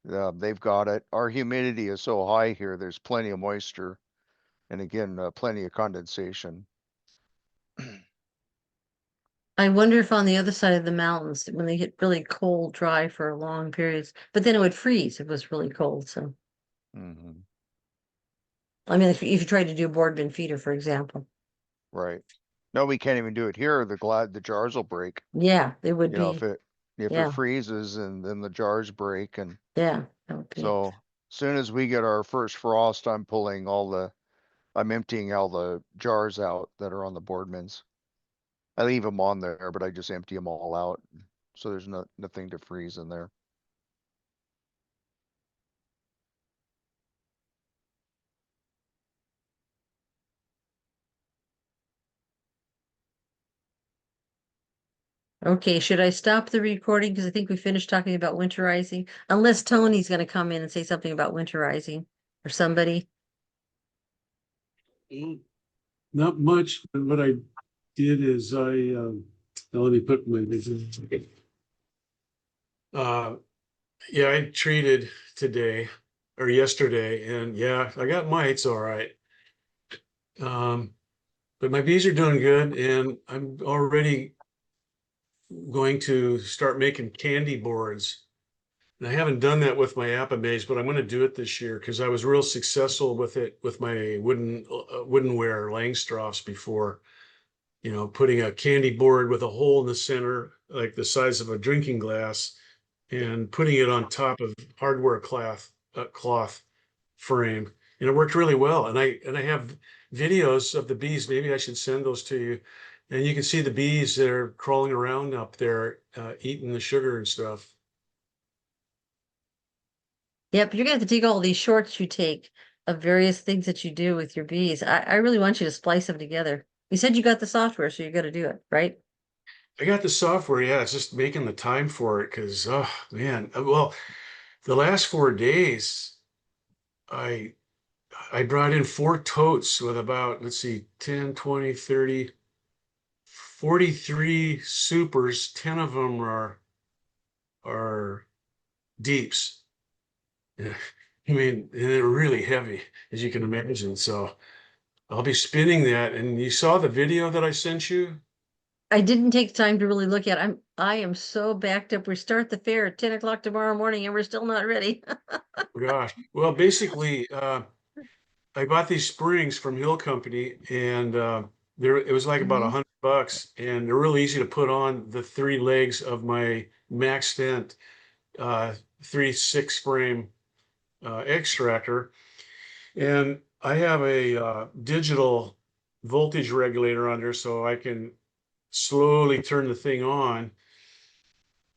They've got it. Our humidity is so high here, there's plenty of moisture, and again, plenty of condensation. I wonder if on the other side of the mountains, when they get really cold, dry for long periods, but then it would freeze if it was really cold. So, Hmm. I mean, if you tried to do a board bin feeder, for example, Right. No, we can't even do it here. The jars will break. yeah, it would You know, if be, it yeah, freezes and then the jars break, and yeah, that would be. so as soon as we get our first frost, I'm emptying all the jars out that are on the boardmans. I leave them on there, but I just empty them all out. So there's nothing to freeze in there. Okay, should I stop the recording? Because I think we finished talking about winterizing, unless Tony's going to come in and say something about winterizing or somebody. Mm, Not much, but what I did is now let me put my, uh, yeah, I treated today or yesterday, and yeah, I got mites all right. Um, but my bees are doing good, and I'm already going to start making candy boards. And I haven't done that with my apple maze, but I'm going to do it this year because I was real successful with it with my woodenware Langstroths before. You know, putting a candy board with a hole in the center, like the size of a drinking glass, and putting it on top of hardware cloth frame, and it worked really well. And I have videos of the bees. Maybe I should send those to you, and you can see the bees that are crawling around up there, eating the sugar and stuff. Yep, you're gonna have to take all these shorts you take of various things that you do with your bees. I really want you to splice them together. You said you got the software, so you're gonna do it, right? I got the software. Yeah, it's just making the time for it because, oh man, well, the last 4 days, I I brought in 4 totes with about, let's see, 10, 20, 30, 43 supers. 10 of them are deeps. Yeah. I mean, and they're really heavy, as you can imagine. So I'll be spinning that. And you saw the video that I sent you? I didn't take time to really look at it. I am so backed up. We start the fair at 10 o'clock tomorrow morning and we're still not ready. Gosh. Well, basically, I bought these springs from Hill Company, and it was like about Mhm. $100, and they're really easy to put on the 3 legs of my max stent 3/6 frame extractor. And I have a digital voltage regulator on there, so I can slowly turn the thing on.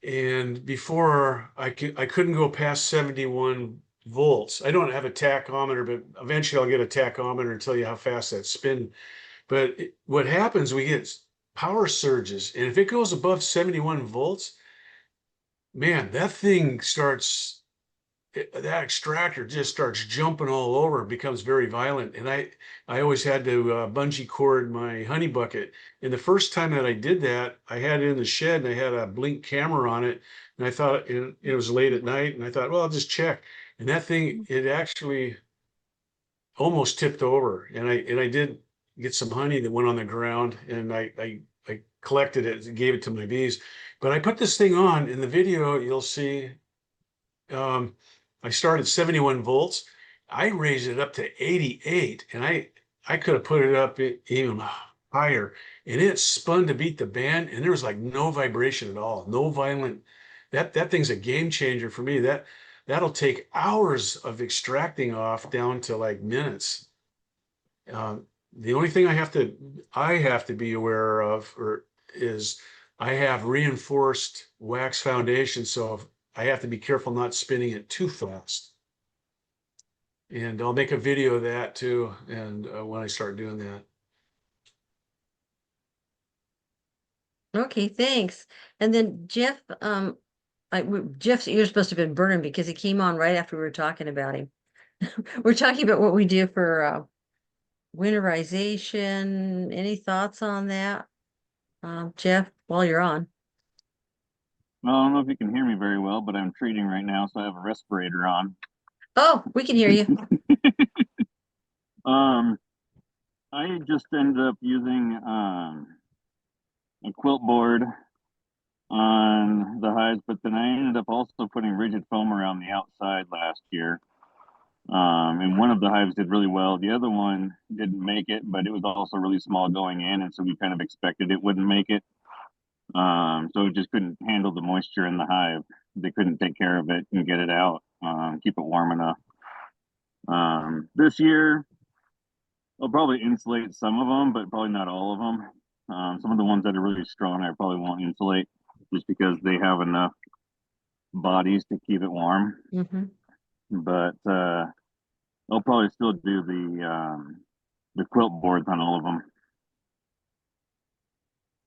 And before I couldn't go past 71 volts. I don't have a tachometer, but eventually I'll get a tachometer and tell you how fast that's spinning. But what happens, we get power surges, and if it goes above 71 volts, man, that thing starts, that extractor just starts jumping all over, becomes very violent. And I always had to bungee cord my honey bucket. And the first time that I did that, I had it in the shed and I had a blink camera on it. And I thought it was late at night, and I thought, well, I'll just check. And that thing, it actually almost tipped over. And I did get some honey that went on the ground, and I collected it and gave it to my bees. But I put this thing on in the video, you'll see. Um, I started 71 volts. I raised it up to 88, and I could have put it up even higher, and it spun to beat the band, and there was like no vibration at all, no violent. That thing's a game changer for me. That'll take hours of extracting off down to like minutes. The only thing I have to be aware of is I have reinforced wax foundation, so I have to be careful not spinning it too fast. And I'll make a video of that too, and when I start doing that. Okay, thanks. And then Jeff, Jeff's ear's supposed to have been burning because he came on right after we were talking about him. We're talking about what we do for winterization. Any thoughts on that, Jeff, while you're on? Well, I don't know if you can hear me very well, but I'm treating right now, so I have a respirator on. Oh, we can hear you. I just ended up using a quilt board on the hives, but then I ended up also putting rigid foam around the outside last year. And one of the hives did really well. The other one didn't make it, but it was also really small going in, and so we kind of expected it wouldn't make it. So it just couldn't handle the moisture in the hive. They couldn't take care of it and get it out, keep it warm enough. This year, I'll probably insulate some of them, but probably not all of them. Some of the ones that are really strong, I probably won't insulate just because they have enough bodies to keep it warm. Mm-hmm. But I'll probably still do the quilt boards on all of them,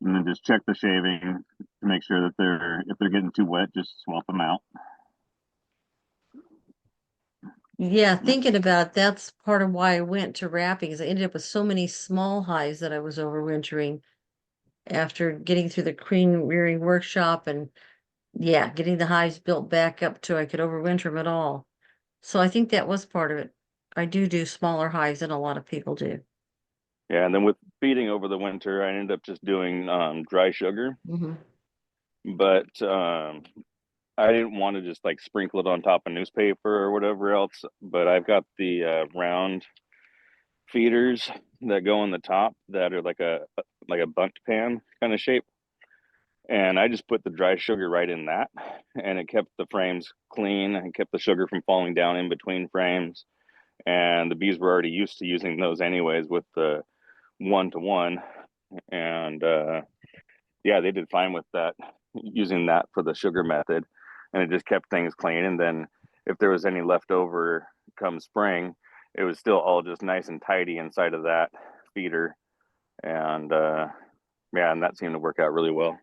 and then just check the shaving to make sure that if they're getting too wet, just swap them out. Yeah, thinking about it, that's part of why I went to wrapping, because I ended up with so many small hives that I was overwintering after getting through the queen rearing workshop and yeah, getting the hives built back up to I could overwinter them at all. So I think that was part of it. I do smaller hives than a lot of people do. Yeah, and then with feeding over the winter, I ended up just doing dry sugar. Mm-hmm. but I didn't want to just like sprinkle it on top of newspaper or whatever else. But I've got the round feeders that go on the top that are like a bundt pan kind of shape, and I just put the dry sugar right in that, and it kept the frames clean and kept the sugar from falling down in between frames. And the bees were already used to using those anyways with the 1-to-1, and yeah, they did fine with that, using that for the sugar method, and it just kept things clean. And then if there was any leftover come spring, it was still all just nice and tidy inside of that feeder, and yeah, and that seemed to work out really well.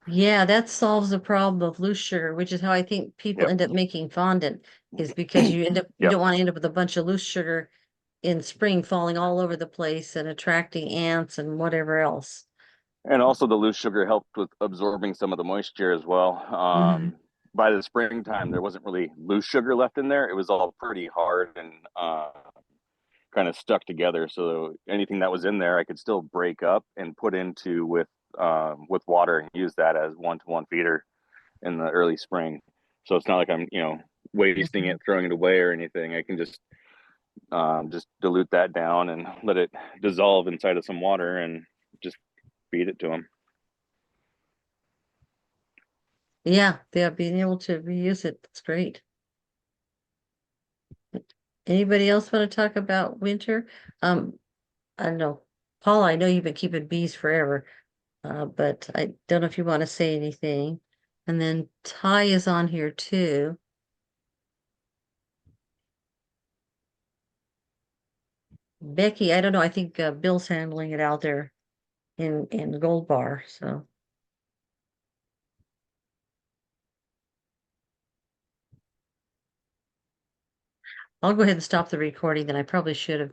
Yeah, that solves the problem of loose sugar, which is how I think people Yep. end up making fondant, is because you Yep. don't want to end up with a bunch of loose sugar in spring falling all over the place and attracting ants and whatever else. And also the loose sugar helped with absorbing some of the moisture as well. Mhm. By the springtime, there wasn't really loose sugar left in there. It was all pretty hard and kind of stuck together. So anything that was in there, I could still break up and put into with water and use that as 1-to-1 feeder in the early spring. So it's not like I'm wasting it, throwing it away or anything. I can just dilute that down and let it dissolve inside of some water and just feed it to them. Yeah, being able to reuse it, that's great. Anybody else want to talk about winter? I don't know, Paul, I know you've been keeping bees forever, but I don't know if you want to say anything. And then Ty is on here too. Becky, I don't know, I think Bill's handling it out there in Gold Bar, so. I'll go ahead and stop the recording, then I probably should have